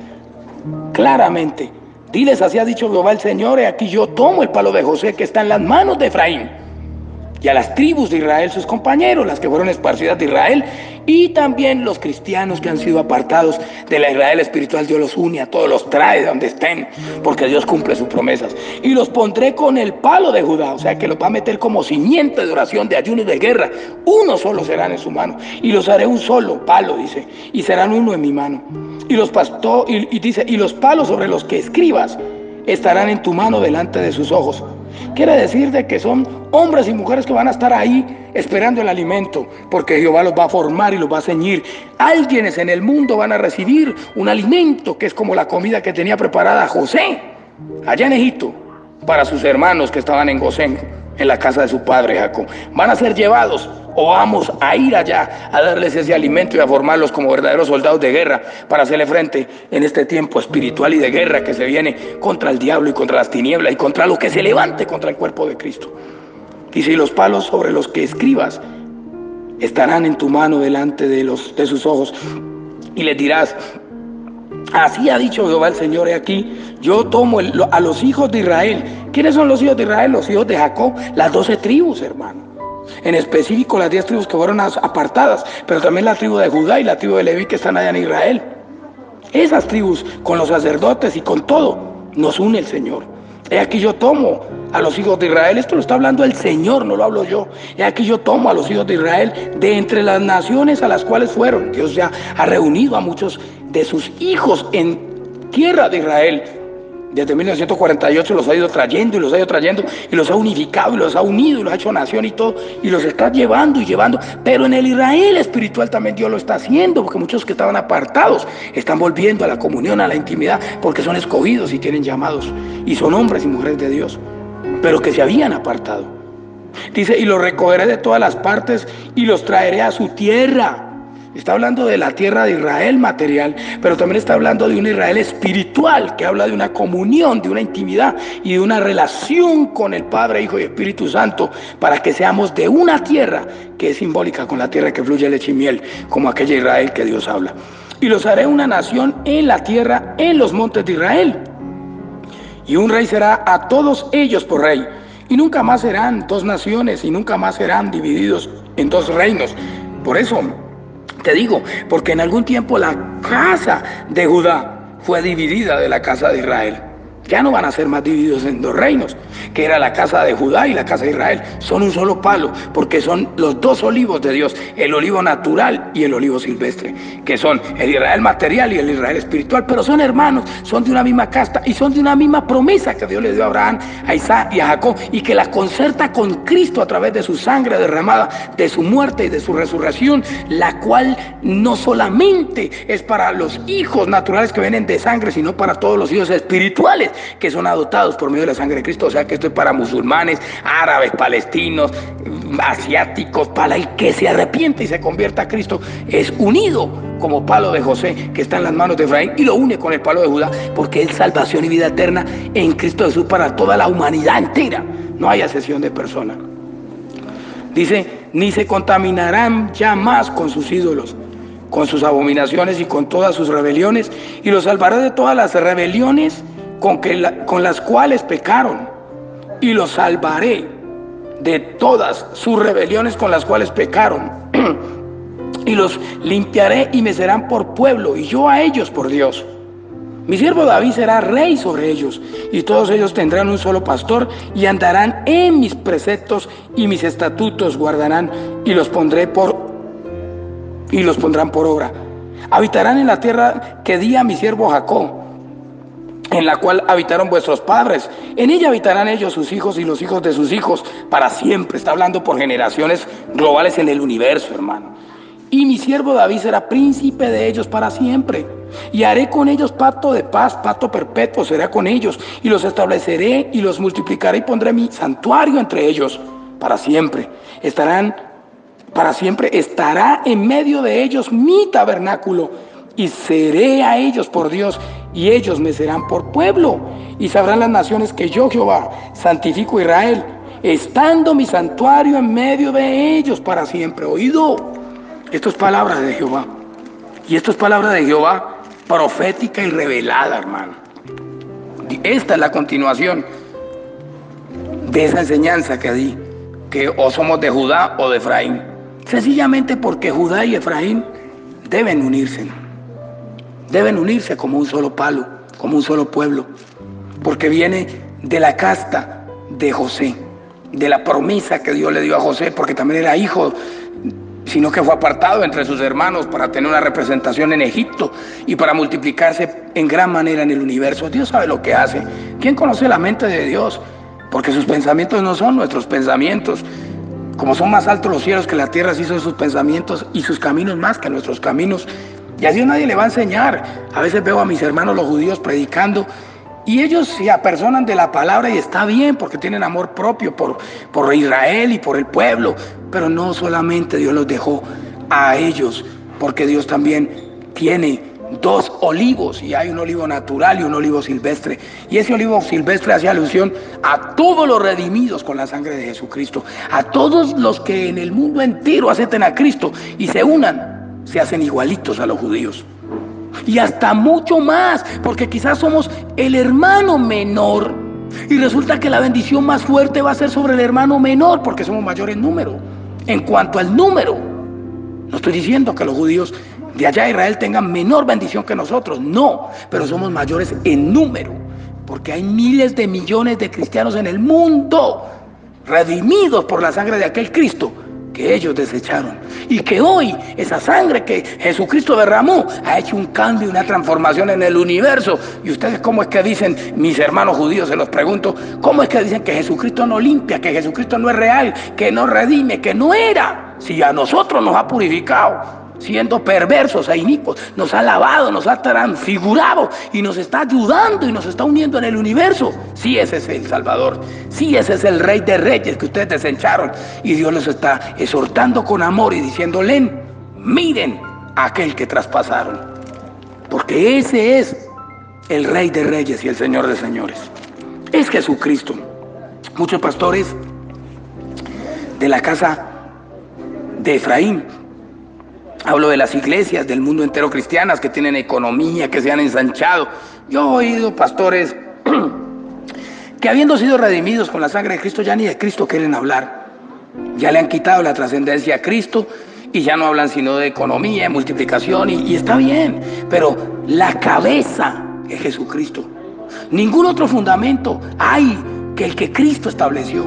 claramente. Diles, así ha dicho Jehová el Señor, he aquí yo tomo el palo de José que está en las manos de Efraín, y a las tribus de Israel sus compañeros, las que fueron esparcidas de Israel, y también los cristianos que han sido apartados de la Israel espiritual. Dios los une a todos, los trae de donde estén, porque Dios cumple sus promesas. Y los pondré con el palo de Judá, o sea que los va a meter como cimiento de oración, de ayuno y de guerra. Uno solo serán en su mano, y los haré un solo palo, dice, y serán uno en mi mano. Y los dice, y los palos sobre los que escribas estarán en tu mano delante de sus ojos. Quiere decir de que son hombres y mujeres que van a estar ahí esperando el alimento, porque Jehová los va a formar y los va a ceñir. Alguienes en el mundo van a recibir un alimento que es como la comida que tenía preparada José allá en Egipto para sus hermanos que estaban en Gosén, en la casa de su padre Jacob. Van a ser llevados, o vamos a ir allá a darles ese alimento y a formarlos como verdaderos soldados de guerra para hacerle frente en este tiempo espiritual y de guerra que se viene contra el diablo y contra las tinieblas y contra lo que se levante contra el cuerpo de Cristo. Dice, y los palos sobre los que escribas estarán en tu mano delante de sus ojos, y les dirás, así ha dicho Jehová el Señor, he aquí yo tomo a los hijos de Israel. ¿Quiénes son los hijos de Israel? Los hijos de Jacob, las 12 tribus, hermano. En específico las 10 tribus que fueron apartadas, pero también la tribu de Judá y la tribu de Leví que están allá en Israel. Esas tribus, con los sacerdotes y con todo, nos une el Señor. He aquí yo tomo a los hijos de Israel. Esto lo está hablando el Señor, no lo hablo yo. He aquí yo tomo a los hijos de Israel de entre las naciones a las cuales fueron. Dios ya ha reunido a muchos de sus hijos en tierra de Israel. Desde 1948 los ha ido trayendo y los ha ido trayendo y los ha unificado y los ha unido y los ha hecho nación y todo, y los está llevando y llevando. Pero en el Israel espiritual también Dios lo está haciendo, porque muchos que estaban apartados están volviendo a la comunión, a la intimidad, porque son escogidos y tienen llamados y son hombres y mujeres de Dios, pero que se habían apartado. Dice, y los recogeré de todas las partes y los traeré a su tierra. Está hablando de la tierra de Israel material, pero también está hablando de un Israel espiritual, que habla de una comunión, de una intimidad y de una relación con el Padre, Hijo y Espíritu Santo, para que seamos de una tierra que es simbólica con la tierra que fluye leche y miel, como aquella Israel que Dios habla. y los haré una nación en la tierra, en los montes de Israel. Y un rey será a todos ellos por rey. Y nunca más serán dos naciones, y nunca más serán divididos en dos reinos. Por eso te digo, porque en algún tiempo la casa de Judá fue dividida de la casa de Israel. Ya no van a ser más divididos en dos reinos, que era la casa de Judá y la casa de Israel. Son un solo palo, porque son los dos olivos de Dios, el olivo natural y el olivo silvestre, que son el Israel material y el Israel espiritual, pero son hermanos, son de una misma casta y son de una misma promesa que Dios le dio a Abraham, a Isaac y a Jacob, y que la concerta con Cristo a través de su sangre derramada, de su muerte y de su resurrección, la cual no solamente es para los hijos naturales que vienen de sangre, sino para todos los hijos espirituales que son adoptados por medio de la sangre de Cristo. O sea que esto es para musulmanes, árabes, palestinos, asiáticos, para el que se arrepiente y se convierta a Cristo, es unido como palo de José que está en las manos de Efraín y lo une con el palo de Judá, porque es salvación y vida eterna en Cristo Jesús para toda la humanidad entera. No hay excepción de persona. Dice, ni se contaminarán ya más con sus ídolos, con sus abominaciones y con todas sus rebeliones, y los salvaré de todas las rebeliones con las cuales pecaron, y los salvaré de todas sus rebeliones con las cuales pecaron, y los limpiaré y me serán por pueblo, y yo a ellos por Dios. Mi siervo David será rey sobre ellos, y todos ellos tendrán un solo pastor, y andarán en mis preceptos, y mis estatutos guardarán, y los pondrán por obra. Habitarán en la tierra que di a mi siervo Jacob, en la cual habitaron vuestros padres. En ella habitarán ellos, sus hijos y los hijos de sus hijos, para siempre. Está hablando por generaciones globales en el universo, hermano. Y mi siervo David será príncipe de ellos para siempre. Y haré con ellos pacto de paz, pacto perpetuo será con ellos. Y los estableceré y los multiplicaré y pondré mi santuario entre ellos para siempre. Para siempre estará en medio de ellos mi tabernáculo. Y seré a ellos por Dios, y ellos me serán por pueblo. Y sabrán las naciones que yo, Jehová, santifico a Israel, estando mi santuario en medio de ellos para siempre. Oído, esto es palabra de Jehová. Y esto es palabra de Jehová profética y revelada, hermano. Esta es la continuación de esa enseñanza que di, que o somos de Judá o de Efraín. Sencillamente porque Judá y Efraín deben unirse. Deben unirse como un solo palo, como un solo pueblo, porque viene de la casta de José, de la promesa que Dios le dio a José, porque también era hijo, sino que fue apartado entre sus hermanos para tener una representación en Egipto y para multiplicarse en gran manera en el universo. Dios sabe lo que hace. ¿Quién conoce la mente de Dios? Porque sus pensamientos no son nuestros pensamientos. Como son más altos los cielos que la tierra, así son sus pensamientos y sus caminos más que nuestros caminos. Y a Dios nadie le va a enseñar. A veces veo a mis hermanos los judíos predicando y ellos se apersonan de la palabra y está bien porque tienen amor propio por Israel y por el pueblo. Pero no solamente Dios los dejó a ellos, porque Dios también tiene dos olivos, y hay un olivo natural y un olivo silvestre. Y ese olivo silvestre hace alusión a todos los redimidos con la sangre de Jesucristo, a todos los que en el mundo entero acepten a Cristo y se unan. Se hacen igualitos a los judíos. Y hasta mucho más, porque quizás somos el hermano menor. Y resulta que la bendición más fuerte va a ser sobre el hermano menor, porque somos mayores en número. En cuanto al número, no estoy diciendo que los judíos de allá de Israel tengan menor bendición que nosotros. No, pero somos mayores en número. Porque hay miles de millones de cristianos en el mundo, redimidos por la sangre de aquel Cristo que ellos desecharon, y que hoy esa sangre que Jesucristo derramó ha hecho un cambio, una transformación en el universo. Y ustedes, ¿cómo es que dicen, mis hermanos judíos, se los pregunto, cómo es que dicen que Jesucristo no limpia, que Jesucristo no es real, que no redime, que no era, si a nosotros nos ha purificado, siendo perversos e inicuos, nos ha lavado, nos ha transfigurado y nos está ayudando y nos está uniendo en el universo? Sí, ese es el Salvador, sí, ese es el Rey de Reyes que ustedes desecharon, y Dios los está exhortando con amor y diciéndole, miren a aquel que traspasaron, porque ese es el Rey de Reyes y el Señor de Señores, es Jesucristo. Muchos pastores de la casa de Efraín Hablo de las iglesias del mundo entero cristianas que tienen economía, que se han ensanchado. Yo he oído pastores que habiendo sido redimidos con la sangre de Cristo, ya ni de Cristo quieren hablar. Ya le han quitado la trascendencia a Cristo y ya no hablan sino de economía, de multiplicación, y está bien, pero la cabeza es Jesucristo. Ningún otro fundamento hay que el que Cristo estableció.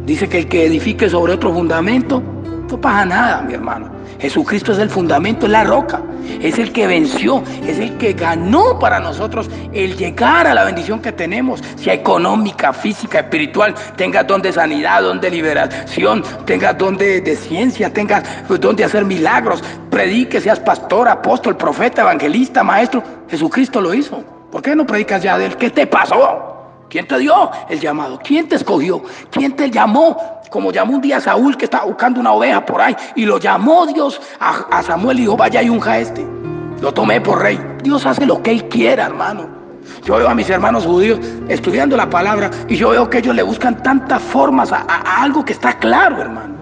Dice que el que edifique sobre otro fundamento, no pasa nada, mi hermano. Jesucristo es el fundamento, es la roca, es el que venció, es el que ganó para nosotros el llegar a la bendición que tenemos, sea económica, física, espiritual, tengas don de sanidad, don de liberación, tengas don de ciencia, tengas don de hacer milagros, predique, seas pastor, apóstol, profeta, evangelista, maestro. Jesucristo lo hizo. ¿Por qué no predicas ya de él? ¿Qué te pasó? ¿Quién te dio el llamado? ¿Quién te escogió? ¿Quién te llamó? Como llamó un día a Saúl, que estaba buscando una oveja por ahí, y lo llamó Dios a Samuel y dijo, vaya y unja a este. Lo tomé por rey. Dios hace lo que Él quiera, hermano. Yo veo a mis hermanos judíos estudiando la palabra y yo veo que ellos le buscan tantas formas a algo que está claro, hermano.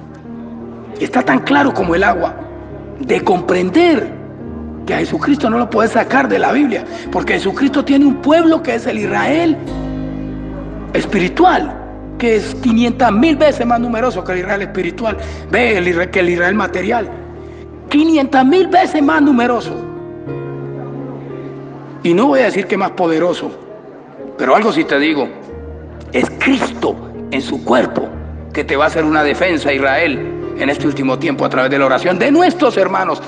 Está tan claro como el agua, de comprender que a Jesucristo no lo puedes sacar de la Biblia, porque Jesucristo tiene un pueblo que es el Israel espiritual, que es 500,000 veces más numeroso que el Israel espiritual. Ve que el Israel material, 500,000 veces más numeroso. Y no voy a decir que más poderoso, pero algo sí te digo, es Cristo en su cuerpo que te va a hacer una defensa a Israel en este último tiempo a través de la oración de nuestros hermanos,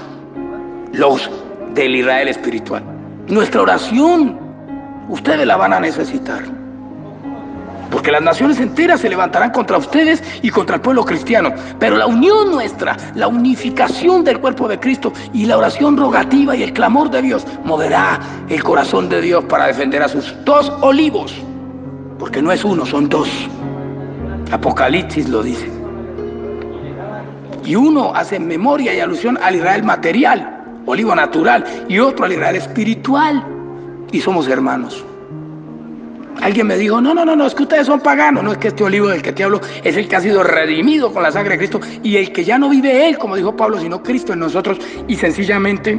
los del Israel espiritual. Nuestra oración, ustedes la van a necesitar. Porque las naciones enteras se levantarán contra ustedes y contra el pueblo cristiano. Pero la unión nuestra, la unificación del cuerpo de Cristo y la oración rogativa y el clamor de Dios moverá el corazón de Dios para defender a sus dos olivos. Porque no es uno, son dos. Apocalipsis lo dice. Y uno hace memoria y alusión al Israel material, olivo natural, y otro al Israel espiritual. Y somos hermanos. Alguien me dijo, no, es que ustedes son paganos. No, es que este olivo del que te hablo es el que ha sido redimido con la sangre de Cristo y el que ya no vive él, como dijo Pablo, sino Cristo en nosotros, y sencillamente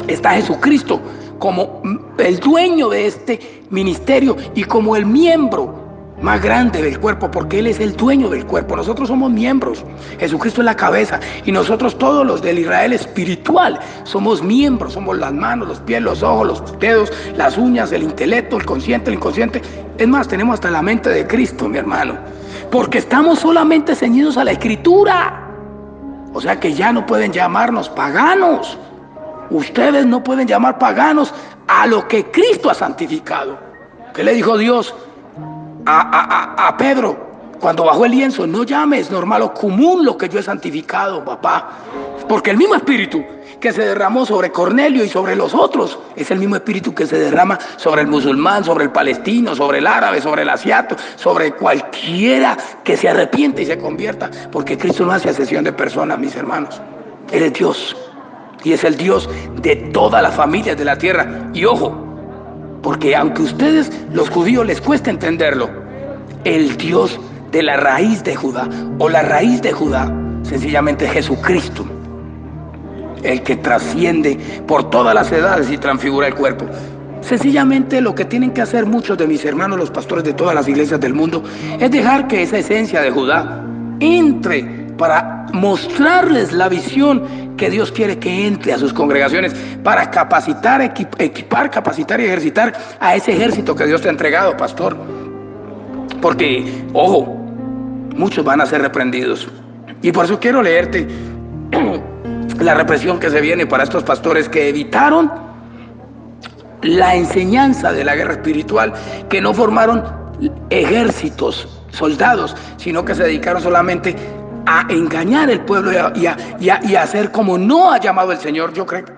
está Jesucristo como el dueño de este ministerio y como el miembro más grande del cuerpo, porque Él es el dueño del cuerpo. Nosotros somos miembros, Jesucristo es la cabeza, y nosotros todos los del Israel espiritual somos miembros, somos las manos, los pies, los ojos, los dedos, las uñas, el intelecto, el consciente, el inconsciente. Es más, tenemos hasta la mente de Cristo, mi hermano, porque estamos solamente ceñidos a la Escritura. O sea que ya no pueden llamarnos paganos. Ustedes no pueden llamar paganos a lo que Cristo ha santificado. ¿Qué le dijo Dios a Pedro cuando bajó el lienzo? No llames normal o común lo que yo he santificado, papá, porque el mismo espíritu que se derramó sobre Cornelio y sobre los otros es el mismo espíritu que se derrama sobre el musulmán, sobre el palestino, sobre el árabe, sobre el asiato, sobre cualquiera que se arrepiente y se convierta, porque Cristo no hace acepción de personas, mis hermanos. Él es Dios y es el Dios de todas las familias de la tierra. Y ojo, porque aunque a ustedes, los judíos, les cuesta entenderlo, el Dios de la raíz de Judá, o la raíz de Judá, sencillamente Jesucristo, el que trasciende por todas las edades y transfigura el cuerpo. Sencillamente lo que tienen que hacer muchos de mis hermanos, los pastores de todas las iglesias del mundo, es dejar que esa esencia de Judá entre para mostrarles la visión que Dios quiere que entre a sus congregaciones, para capacitar, equipar, capacitar y ejercitar a ese ejército que Dios te ha entregado, pastor. Porque, ojo, muchos van a ser reprendidos. Y por eso quiero leerte la represión que se viene para estos pastores que evitaron la enseñanza de la guerra espiritual, que no formaron ejércitos, soldados, sino que se dedicaron solamente a engañar al pueblo y a hacer como no ha llamado el Señor.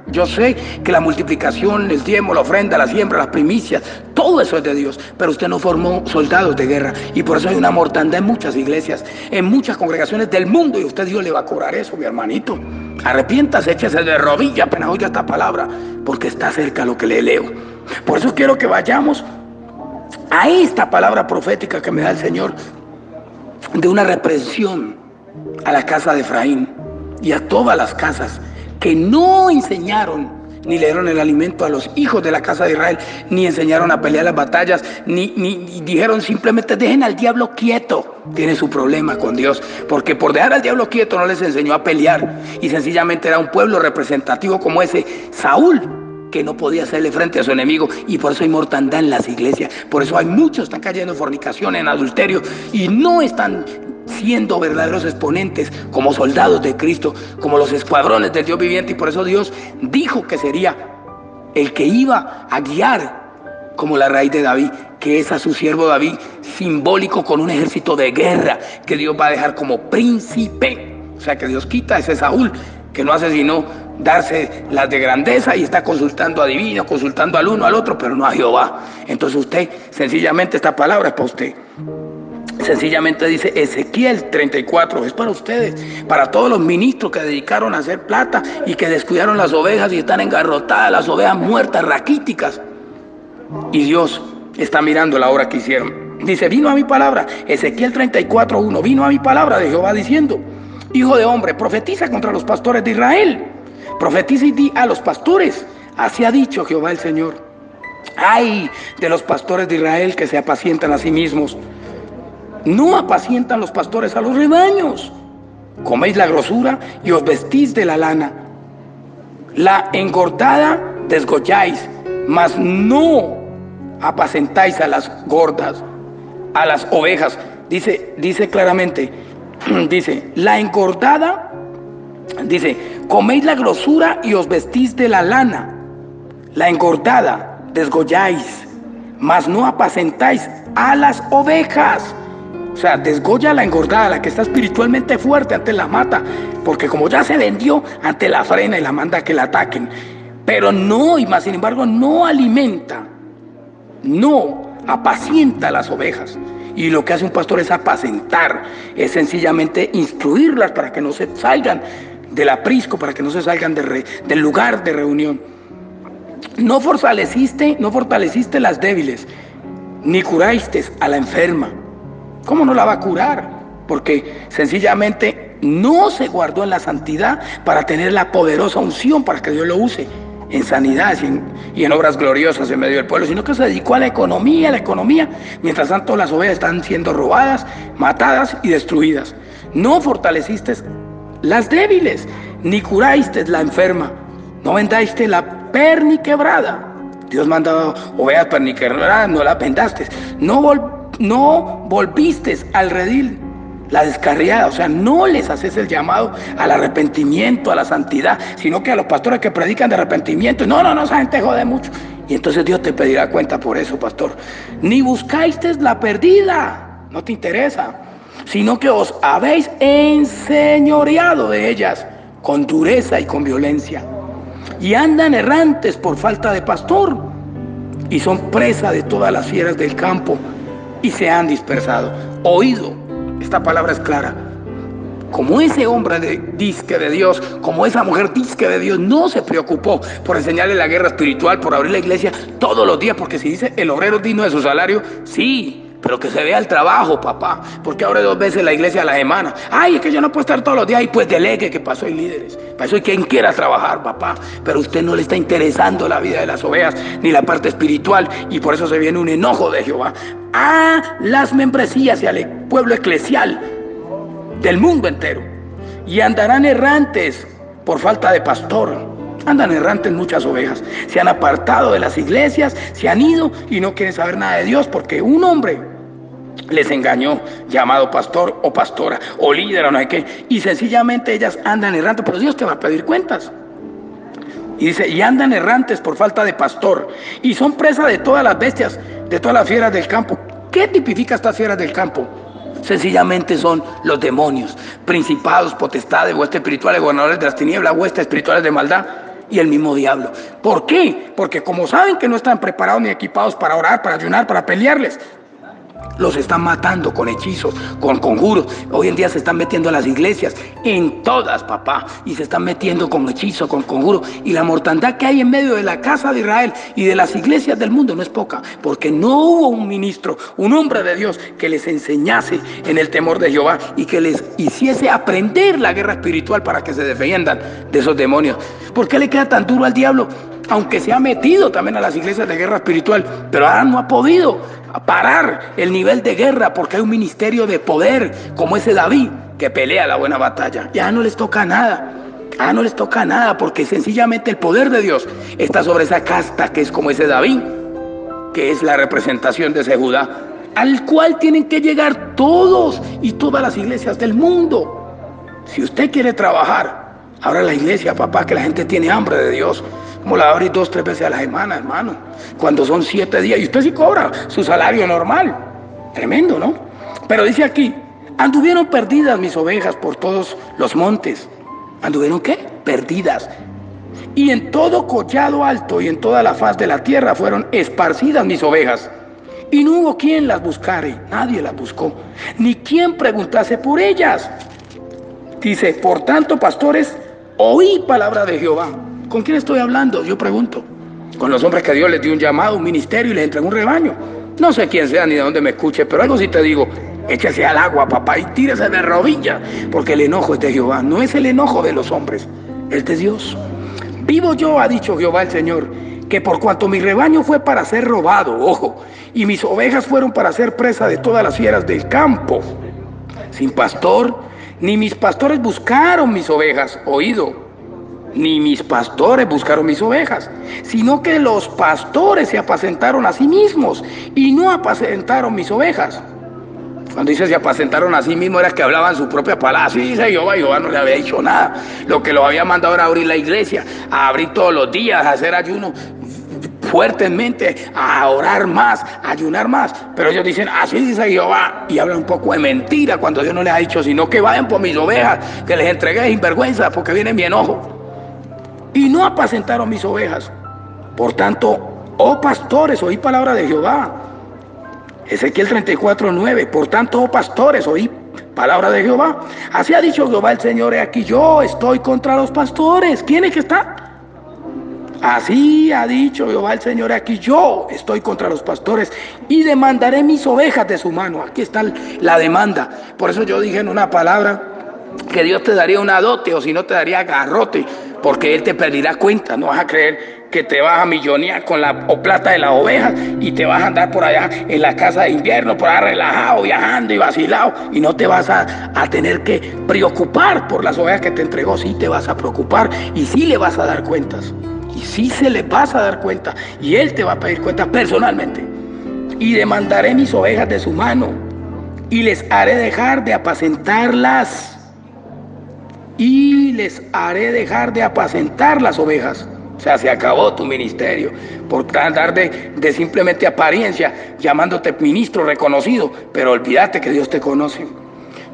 Yo sé que la multiplicación, el diezmo, la ofrenda, la siembra, las primicias, todo eso es de Dios, pero usted no formó soldados de guerra, y por eso hay una mortandad en muchas iglesias, en muchas congregaciones del mundo, y usted, Dios le va a cobrar eso, mi hermanito. Arrepiéntase, échese de rodillas apenas oiga esta palabra, porque está cerca lo que le leo. Por eso quiero que vayamos a esta palabra profética que me da el Señor, de una reprensión a la casa de Efraín y a todas las casas que no enseñaron ni le dieron el alimento a los hijos de la casa de Israel, ni enseñaron a pelear las batallas, ni dijeron simplemente dejen al diablo quieto. Tiene su problema con Dios, porque por dejar al diablo quieto no les enseñó a pelear, y sencillamente era un pueblo representativo como ese Saúl, que no podía hacerle frente a su enemigo, y por eso hay mortandad en las iglesias, por eso hay muchos están cayendo en fornicación, en adulterio, y no están siendo verdaderos exponentes como soldados de Cristo, como los escuadrones del Dios viviente. Y por eso Dios dijo que sería el que iba a guiar como la raíz de David, que es a su siervo David, simbólico con un ejército de guerra que Dios va a dejar como príncipe. O sea que Dios quita a ese Saúl que no hace sino darse las de grandeza y está consultando a divino, consultando al uno, al otro, pero no a Jehová. Entonces usted, sencillamente esta palabra es para usted. Sencillamente dice Ezequiel 34, es para ustedes, para todos los ministros que dedicaron a hacer plata y que descuidaron las ovejas y están engarrotadas, las ovejas muertas, raquíticas. Y Dios está mirando la obra que hicieron. Dice, vino a mi palabra, Ezequiel 34:1, vino a mi palabra de Jehová diciendo, hijo de hombre, profetiza contra los pastores de Israel, profetiza y di a los pastores, así ha dicho Jehová el Señor. Ay de los pastores de Israel que se apacientan a sí mismos. No apacientan los pastores a los rebaños. Coméis la grosura y os vestís de la lana. La engordada desgolláis, mas no apacentáis a las gordas, a las ovejas. Dice claramente, dice, la engordada, dice, coméis la grosura y os vestís de la lana. La engordada desgolláis, mas no apacentáis a las ovejas. O sea, desgolla a la engordada, la que está espiritualmente fuerte, antes la mata, porque como ya se vendió, antes la frena y la manda a que la ataquen. Pero no, y más sin embargo, no alimenta, no apacienta a las ovejas. Y lo que hace un pastor es apacentar, es sencillamente instruirlas para que no se salgan del aprisco, para que no se salgan del lugar de reunión. No fortaleciste las débiles, ni curaste a la enferma. ¿Cómo no la va a curar? Porque sencillamente no se guardó en la santidad para tener la poderosa unción para que Dios lo use en sanidad y en obras gloriosas en medio del pueblo, sino que se dedicó a la economía, mientras tanto las ovejas están siendo robadas, matadas y destruidas. No fortaleciste las débiles, ni curaste la enferma, no vendaste la perniquebrada. Dios mandaba ovejas perniquebradas, no las vendaste. No volviste al redil la descarriada, o sea, no les haces el llamado al arrepentimiento, a la santidad, sino que a los pastores que predican de arrepentimiento, no, esa gente jode mucho. Y entonces Dios te pedirá cuenta por eso, pastor. Ni buscasteis la perdida, no te interesa, sino que os habéis enseñoreado de ellas con dureza y con violencia. Y andan errantes por falta de pastor, y son presa de todas las fieras del campo, y se han dispersado. Oído, esta palabra es clara. Como ese hombre disque de Dios, como esa mujer disque de Dios, no se preocupó por enseñarle la guerra espiritual, por abrir la iglesia todos los días, porque si dice el obrero es digno de su salario, sí, pero que se vea el trabajo, papá, porque abre 2 veces la iglesia a la semana. Ay, es que yo no puedo estar todos los días, y pues delegue, que para eso hay líderes, para eso hay quien quiera trabajar, papá, pero a usted no le está interesando la vida de las ovejas, ni la parte espiritual, y por eso se viene un enojo de Jehová a las membresías y al pueblo eclesial del mundo entero, y andarán errantes por falta de pastor. Andan errantes muchas ovejas, se han apartado de las iglesias, se han ido y no quieren saber nada de Dios, porque un hombre les engañó, llamado pastor o pastora o líder o no sé qué, y sencillamente ellas andan errantes, pero Dios te va a pedir cuentas. Y dice, y andan errantes por falta de pastor, y son presa de todas las bestias, de todas las fieras del campo. ¿Qué tipifica estas fieras del campo? Sencillamente son los demonios, principados, potestades, huestes espirituales, gobernadores de las tinieblas, huestes espirituales de maldad, y el mismo diablo. ¿Por qué? Porque como saben que no están preparados ni equipados para orar, para ayunar, para pelearles, Los están matando con hechizos, con conjuros. Hoy en día se están metiendo a las iglesias, en todas, papá, y se están metiendo con hechizos, con conjuros. Y la mortandad que hay en medio de la casa de Israel y de las iglesias del mundo no es poca, porque no hubo un ministro, un hombre de Dios que les enseñase en el temor de Jehová y que les hiciese aprender la guerra espiritual para que se defiendan de esos demonios. ¿Por qué le queda tan duro al diablo? Aunque se ha metido también a las iglesias de guerra espiritual, pero ahora no ha podido parar el nivel de guerra porque hay un ministerio de poder como ese David que pelea la buena batalla. Ya no les toca nada. No les toca nada porque sencillamente el poder de Dios está sobre esa casta que es como ese David, que es la representación de ese Judá, al cual tienen que llegar todos y todas las iglesias del mundo. Si usted quiere trabajar, abra la iglesia, papá, que la gente tiene hambre de Dios. Como la abre 2 o 3 veces a la semana, hermano. Cuando son 7 días. Y usted sí cobra su salario normal. Tremendo, ¿no? Pero dice aquí, anduvieron perdidas mis ovejas por todos los montes. ¿Anduvieron qué? Perdidas. Y en todo collado alto y en toda la faz de la tierra fueron esparcidas mis ovejas. Y no hubo quien las buscare. Nadie las buscó. Ni quien preguntase por ellas. Dice, por tanto, pastores, oí palabra de Jehová. ¿Con quién estoy hablando? Yo pregunto. Con los hombres que Dios les dio un llamado, un ministerio y les entregó un rebaño. No sé quién sea ni de dónde me escuche, pero algo sí te digo. Échese al agua, papá, y tírese de rodillas, porque el enojo es de Jehová. No es el enojo de los hombres, es de Dios. Vivo yo, ha dicho Jehová el Señor, que por cuanto mi rebaño fue para ser robado, ojo, y mis ovejas fueron para ser presa de todas las fieras del campo, sin pastor, ni mis pastores buscaron mis ovejas, oído. Ni mis pastores buscaron mis ovejas, sino que los pastores se apacentaron a sí mismos y no apacentaron mis ovejas. Cuando dice se apacentaron a sí mismos era que hablaban su propia palabra. Así dice Jehová, Jehová no le había dicho nada. Lo que lo había mandado era abrir la iglesia, a abrir todos los días, a hacer ayuno fuertemente, a orar más, a ayunar más. Pero ellos dicen, así dice Jehová, y hablan un poco de mentira cuando Dios no les ha dicho, sino que vayan por mis ovejas, que les entregué sin vergüenza, porque viene mi enojo. Y no apacentaron mis ovejas. Por tanto, oh pastores, oí palabra de Jehová. Ezequiel 34:9. Por tanto, oh pastores, oí palabra de Jehová. Así ha dicho Jehová el Señor, he aquí yo estoy contra los pastores. ¿Quién es que está? Así ha dicho Jehová el Señor, he aquí yo estoy contra los pastores y demandaré mis ovejas de su mano. Aquí está la demanda. Por eso yo dije en una palabra que Dios te daría una dote o si no te daría garrote, porque Él te pedirá cuenta. No vas a creer que te vas a millonear con la plata de las ovejas y te vas a andar por allá en la casa de invierno, por allá relajado, viajando y vacilado, y no te vas a tener que preocupar por las ovejas que te entregó. Sí te vas a preocupar y sí le vas a dar cuentas, y sí se le vas a dar cuenta, y Él te va a pedir cuenta personalmente. Y demandaré mis ovejas de su mano y les haré dejar de apacentarlas. Y les haré dejar de apacentar las ovejas. O sea, se acabó tu ministerio por andar de simplemente apariencia, llamándote ministro reconocido, pero olvídate que Dios te conoce.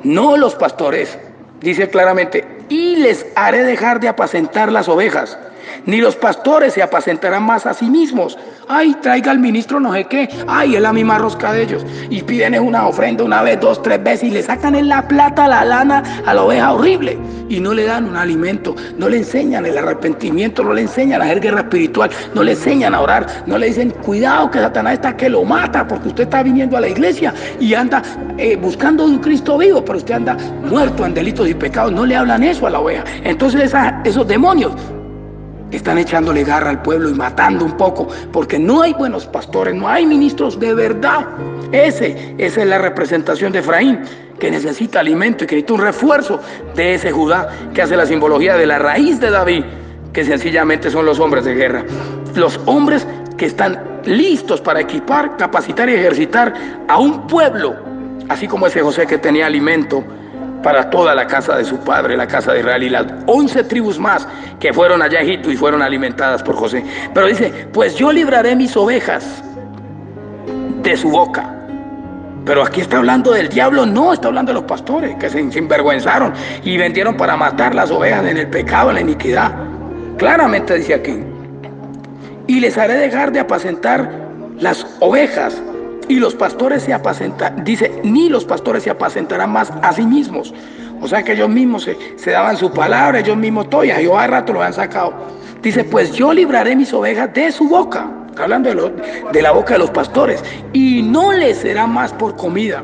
No los pastores, dice claramente, y les haré dejar de apacentar las ovejas. Ni los pastores se apacentarán más a sí mismos. Ay, traiga al ministro no sé qué. Ay, es la misma rosca de ellos. Y piden una ofrenda una vez, 2, 3 veces y le sacan en la plata, la lana a la oveja horrible. Y no le dan un alimento, no le enseñan el arrepentimiento, no le enseñan a hacer guerra espiritual, no le enseñan a orar, no le dicen, cuidado que Satanás está que lo mata porque usted está viniendo a la iglesia y anda buscando un Cristo vivo, pero usted anda muerto en delitos y pecados. No le hablan eso a la oveja. Entonces esos demonios están echándole garra al pueblo y matando un poco, porque no hay buenos pastores, no hay ministros de verdad. Esa es la representación de Efraín, que necesita alimento y que necesita un refuerzo de ese Judá, que hace la simbología de la raíz de David, que sencillamente son los hombres de guerra. Los hombres que están listos para equipar, capacitar y ejercitar a un pueblo, así como ese José que tenía alimento para toda la casa de su padre, la casa de Israel, y las 11 tribus más que fueron allá a Egipto y fueron alimentadas por José. Pero dice, pues yo libraré mis ovejas de su boca. Pero aquí está hablando del diablo, no, está hablando de los pastores que se envergüenzaron y vendieron para matar las ovejas en el pecado, en la iniquidad. Claramente dice aquí, y les haré dejar de apacentar las ovejas y los pastores se apacentarán, dice, ni los pastores se apacentarán más a sí mismos. O sea que ellos mismos se daban su palabra, ellos mismos todo, y a Jehová de rato lo han sacado. Dice, pues yo libraré mis ovejas de su boca. Está hablando de la boca de los pastores. Y no les será más por comida.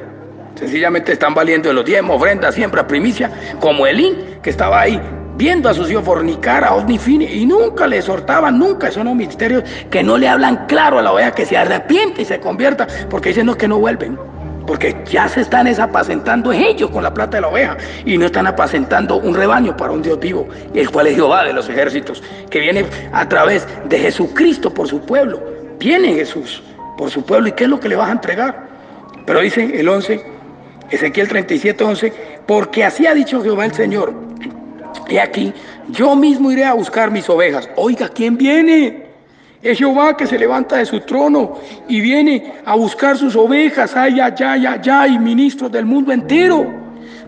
Sencillamente están valiendo de los diezmos, ofrendas, siempre a primicia, como Elín, que estaba ahí viendo a sus hijos fornicar a Ofni y Fini, y nunca le exhortaban, nunca. Son los ministerios que no le hablan claro a la oveja que se arrepiente y se convierta, porque dicen no, que no vuelven. Porque ya se están apacentando ellos con la plata de la oveja y no están apacentando un rebaño para un Dios vivo, el cual es Jehová de los ejércitos, que viene a través de Jesucristo por su pueblo. Viene Jesús por su pueblo, ¿y qué es lo que le vas a entregar? Pero dice el 11, Ezequiel 37:11, porque así ha dicho Jehová el Señor, he aquí, yo mismo iré a buscar mis ovejas. Oiga, ¿quién viene? Es Jehová que se levanta de su trono y viene a buscar sus ovejas. Ay, ay, ay, ay, ay, ministros del mundo entero.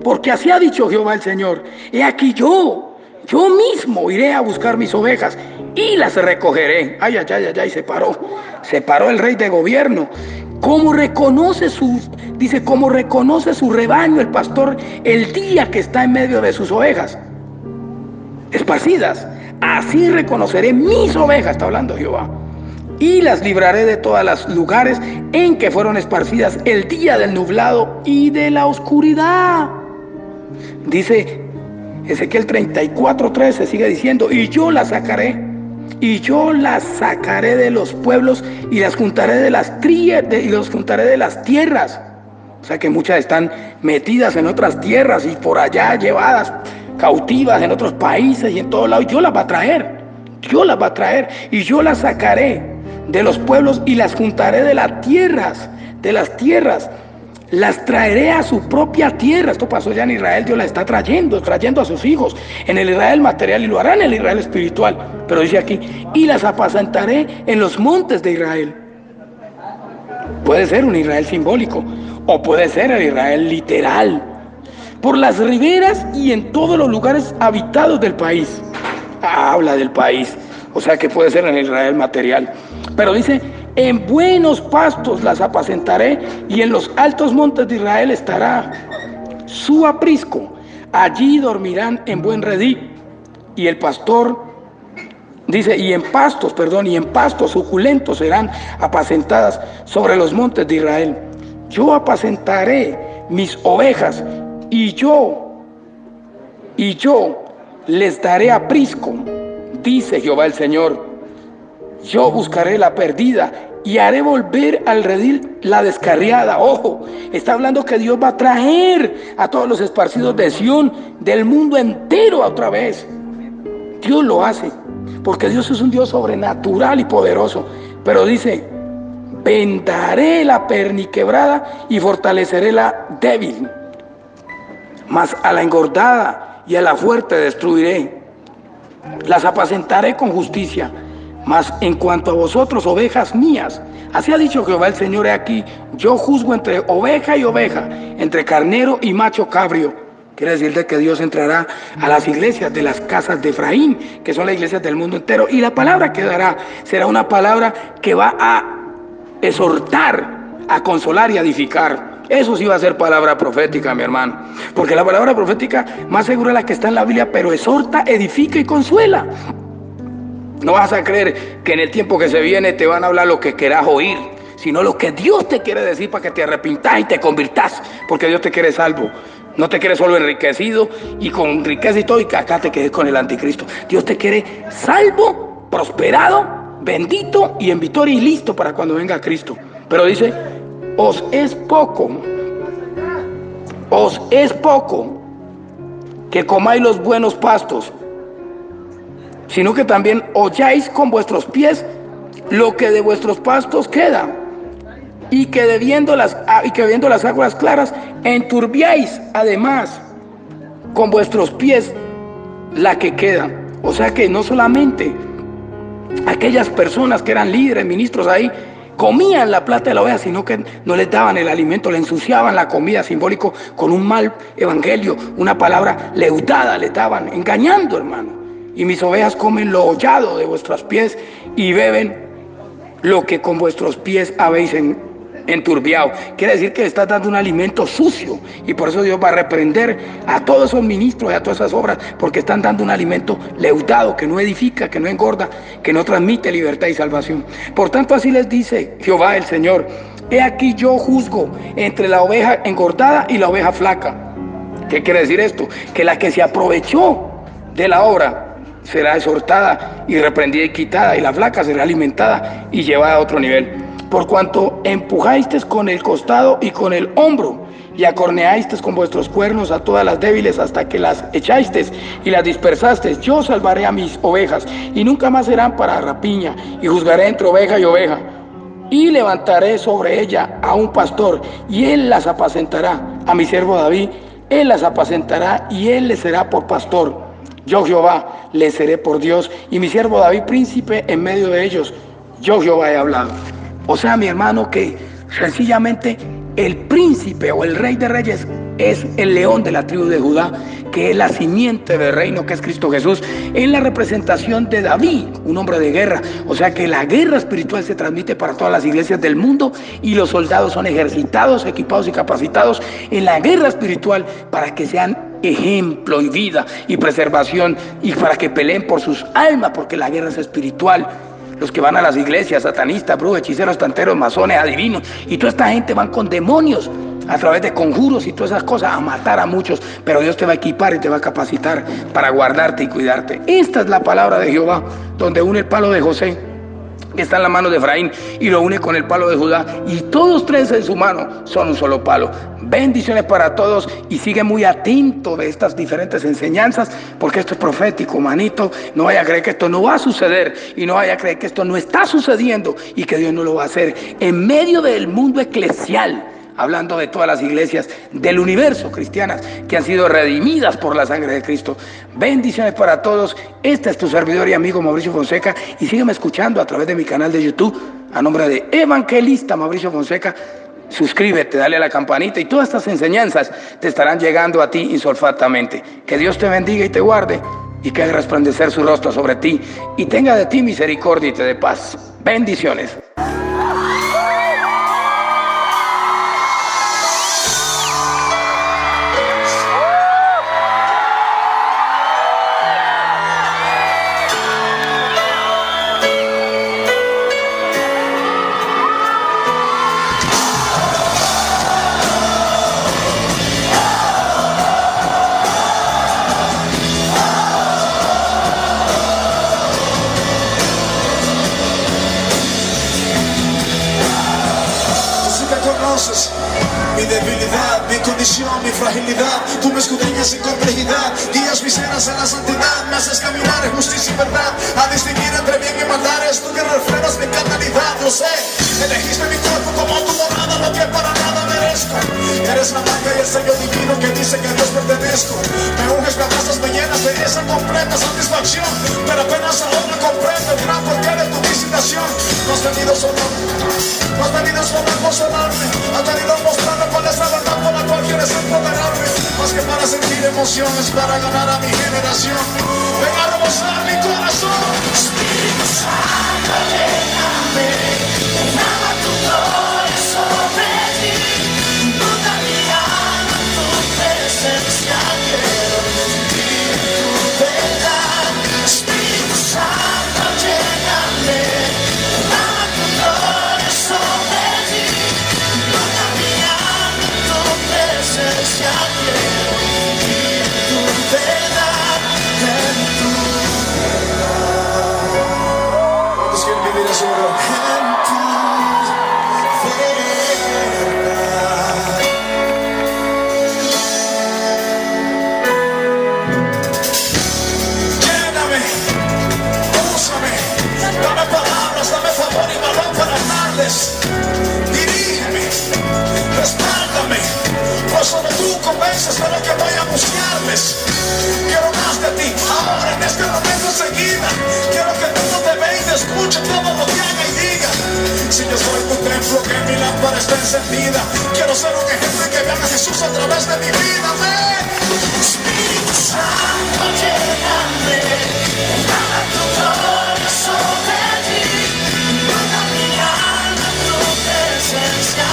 Porque así ha dicho Jehová el Señor. He aquí yo mismo iré a buscar mis ovejas y las recogeré. Ay, ay, ay, ay, ay, se paró el rey de gobierno. ¿Cómo reconoce cómo reconoce su rebaño el pastor el día que está en medio de sus ovejas esparcidas? Así reconoceré mis ovejas, está hablando Jehová, y las libraré de todos los lugares en que fueron esparcidas el día del nublado y de la oscuridad. Dice Ezequiel 34:13, sigue diciendo, y yo las sacaré de los pueblos y las juntaré de las tierras. O sea que muchas están metidas en otras tierras y por allá llevadas cautivas en otros países y en todos lados. Yo las va a traer y yo las sacaré de los pueblos y las juntaré de las tierras, las traeré a su propia tierra. Esto pasó ya en Israel, Dios las está trayendo a sus hijos, en el Israel material, y lo hará en el Israel espiritual. Pero dice aquí, y las apacentaré en los montes de Israel. Puede ser un Israel simbólico, o puede ser el Israel literal, por las riberas y en todos los lugares habitados del país. Habla del país, o sea que puede ser en el Israel material. Pero dice, en buenos pastos las apacentaré y en los altos montes de Israel estará su aprisco. Allí dormirán en buen redí. Y el pastor, dice, y en pastos suculentos serán apacentadas sobre los montes de Israel. Yo apacentaré mis ovejas y yo les daré aprisco, dice Jehová el Señor. Yo buscaré la perdida y haré volver al redil la descarriada. Ojo, está hablando que Dios va a traer a todos los esparcidos de Sión, del mundo entero otra vez. Dios lo hace, porque Dios es un Dios sobrenatural y poderoso. Pero dice, vendaré la perniquebrada y fortaleceré la débil, mas a la engordada y a la fuerte destruiré. Las apacentaré con justicia. Mas en cuanto a vosotros, ovejas mías, así ha dicho Jehová el Señor, he aquí, yo juzgo entre oveja y oveja, entre carnero y macho cabrio. Quiere decir que Dios entrará a las iglesias de las casas de Efraín, que son las iglesias del mundo entero, y la palabra que dará será una palabra que va a exhortar, a consolar y a edificar. Eso sí va a ser palabra profética, mi hermano, porque la palabra profética más segura es la que está en la Biblia, pero exhorta, edifica y consuela. No vas a creer que en el tiempo que se viene te van a hablar lo que quieras oír, sino lo que Dios te quiere decir para que te arrepintas y te convirtas, porque Dios te quiere salvo. No te quiere solo enriquecido y con riqueza y todo, y que acá te quedes con el anticristo. Dios te quiere salvo, prosperado, bendito y en victoria y listo para cuando venga Cristo. Pero dice, os es poco que comáis los buenos pastos, sino que también holláis con vuestros pies lo que de vuestros pastos queda, y que viendo las aguas claras enturbiáis además con vuestros pies la que queda. O sea que no solamente aquellas personas que eran líderes, ministros ahí, comían la plata de la oveja, sino que no les daban el alimento, le ensuciaban la comida, simbólico, con un mal evangelio, una palabra leudada le daban, engañando, hermano. Y mis ovejas comen lo hollado de vuestros pies y beben lo que con vuestros pies habéis enturbiado. Quiere decir que le estás dando un alimento sucio, y por eso Dios va a reprender a todos esos ministros y a todas esas obras, porque están dando un alimento leudado, que no edifica, que no engorda, que no transmite libertad y salvación. Por tanto, así les dice Jehová el Señor: he aquí yo juzgo entre la oveja engordada y la oveja flaca. ¿Qué quiere decir esto? Que la que se aprovechó de la obra será exhortada y reprendida y quitada, y la flaca será alimentada y llevada a otro nivel. Por cuanto empujasteis con el costado y con el hombro, y acorneasteis con vuestros cuernos a todas las débiles, hasta que las echasteis y las dispersasteis, yo salvaré a mis ovejas, y nunca más serán para rapiña, y juzgaré entre oveja y oveja, y levantaré sobre ella a un pastor, y él las apacentará. A mi siervo David, él las apacentará, y él les será por pastor. Yo Jehová les seré por Dios, y mi siervo David príncipe en medio de ellos. Yo Jehová he hablado. O sea, mi hermano, que sencillamente el príncipe o el rey de reyes es el león de la tribu de Judá, que es la simiente del reino, que es Cristo Jesús, en la representación de David, un hombre de guerra. O sea que la guerra espiritual se transmite para todas las iglesias del mundo, y los soldados son ejercitados, equipados y capacitados en la guerra espiritual para que sean ejemplo y vida y preservación, y para que peleen por sus almas, porque la guerra es espiritual. Los que van a las iglesias, satanistas, brujos, hechiceros, tanteros, masones, adivinos, y toda esta gente van con demonios a través de conjuros y todas esas cosas a matar a muchos, pero Dios te va a equipar y te va a capacitar para guardarte y cuidarte. Esta es la palabra de Jehová, donde une el palo de José, que está en la mano de Efraín, y lo une con el palo de Judá, y todos tres en su mano son un solo palo. Bendiciones para todos, y sigue muy atento de estas diferentes enseñanzas, porque esto es profético, manito. No vaya a creer que esto no va a suceder, y no vaya a creer que esto no está sucediendo, y que Dios no lo va a hacer en medio del mundo eclesial, hablando de todas las iglesias del universo cristianas que han sido redimidas por la sangre de Cristo. Bendiciones para todos. Este es tu servidor y amigo Mauricio Fonseca, y sígueme escuchando a través de mi canal de YouTube a nombre de Evangelista Mauricio Fonseca. Suscríbete, dale a la campanita, y todas estas enseñanzas te estarán llegando a ti insolfatamente. Que Dios te bendiga y te guarde, y que haga resplandecer su rostro sobre ti, y tenga de ti misericordia y te dé paz. Bendiciones. Mi debilidad, mi condición, mi fragilidad. Tú me escudriñas sin complejidad, guías mis venas en la santidad, me haces caminar en justicia y verdad, a distinguir entre bien y maldad. Eres tú que refrenas mi carnalidad, lo sé. Elegiste mi cuerpo como tu morada, lo que para nada merezco. Eres la marca y el sello divino que dice que a Dios pertenezco. Me unges, me abrazas, me llenas de esa completa satisfacción, pero apenas ahora comprendo el gran porqué de tu visitación. No has venido solo, no has venido solo a consolarme, has venido a mostrarme cuál es la verdad por la cual quieres empoderarme. Más que para sentir emociones, para ganar a mi generación. Ven a rebosar mi corazón. Espíritu Santo, lléname, derrama tu gloria sobre mí. Inunda mi alma en tu presencia, quiero vivir tu verdad. Espíritu Santo, lléname, derrama tu gloria sobre mí. Inunda mi alma en tu presencia, quiero vivir tu verdad, en tu verdad. ¿Cuántos quieren vivir eso, bro? En tu verdad. Lléname, úsame, dame palabras, dame favor y valor para hablarles. Dirígeme, respáldame, pues solo tú convences de lo que voy a buscarles. Quiero más de ti, ahora en este momento enseguida. Quiero que el mundo te vea y te escuche todo lo que haga y diga. Si yo soy tu templo, que mi lámpara está encendida. Quiero ser un ejemplo y que vean a Jesús a través de mi vida. Ven, Espíritu Santo, lléname, derrama tu gloria sobre ti. Inunda mi alma en tu presencia.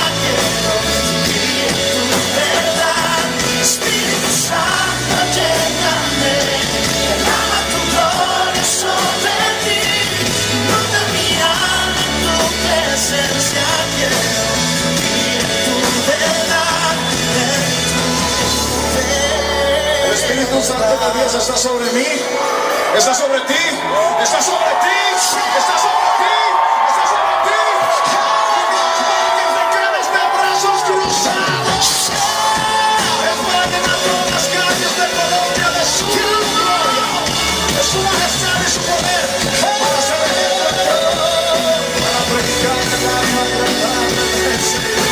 está sobre mí, está sobre ti, está sobre ti, está sobre ti, está sobre ti. Que te quedes de brazos cruzados. Es para llenar todas las calles de Colombia de su gloria, de su majestad y su poder, para hacer para predicar la verdad del Señor.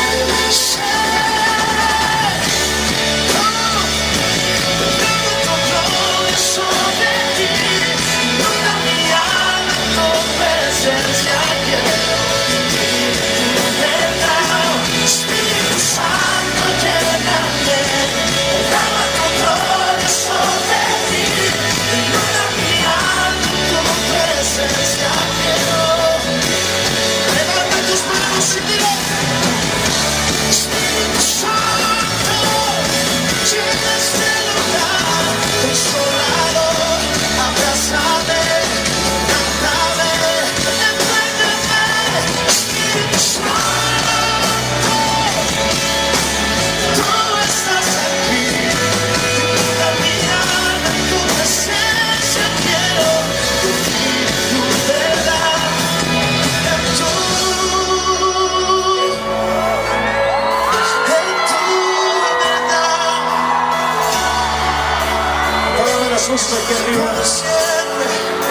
Aquí arriba,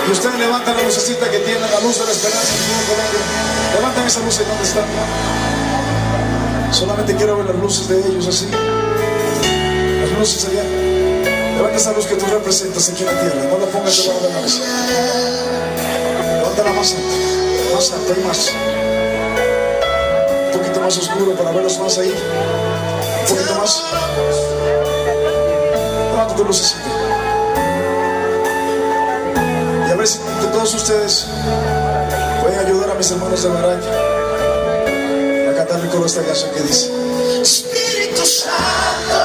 y ustedes levantan la lucecita que tienen, la luz de la esperanza en todo Colombia. Levantan esa luz. ¿Dónde están? Solamente quiero ver las luces de ellos así, las luces allá. Levanta esa luz que tú representas aquí en la tierra, no la pongas debajo de la mesa. Levántala más alta y más, un poquito más oscuro para verlos más ahí, un poquito más. Levanta tu lucecita. A ver si todos ustedes pueden ayudar a mis hermanos de Baraña a cantar el coro de esta canción que dice: Espíritu Santo.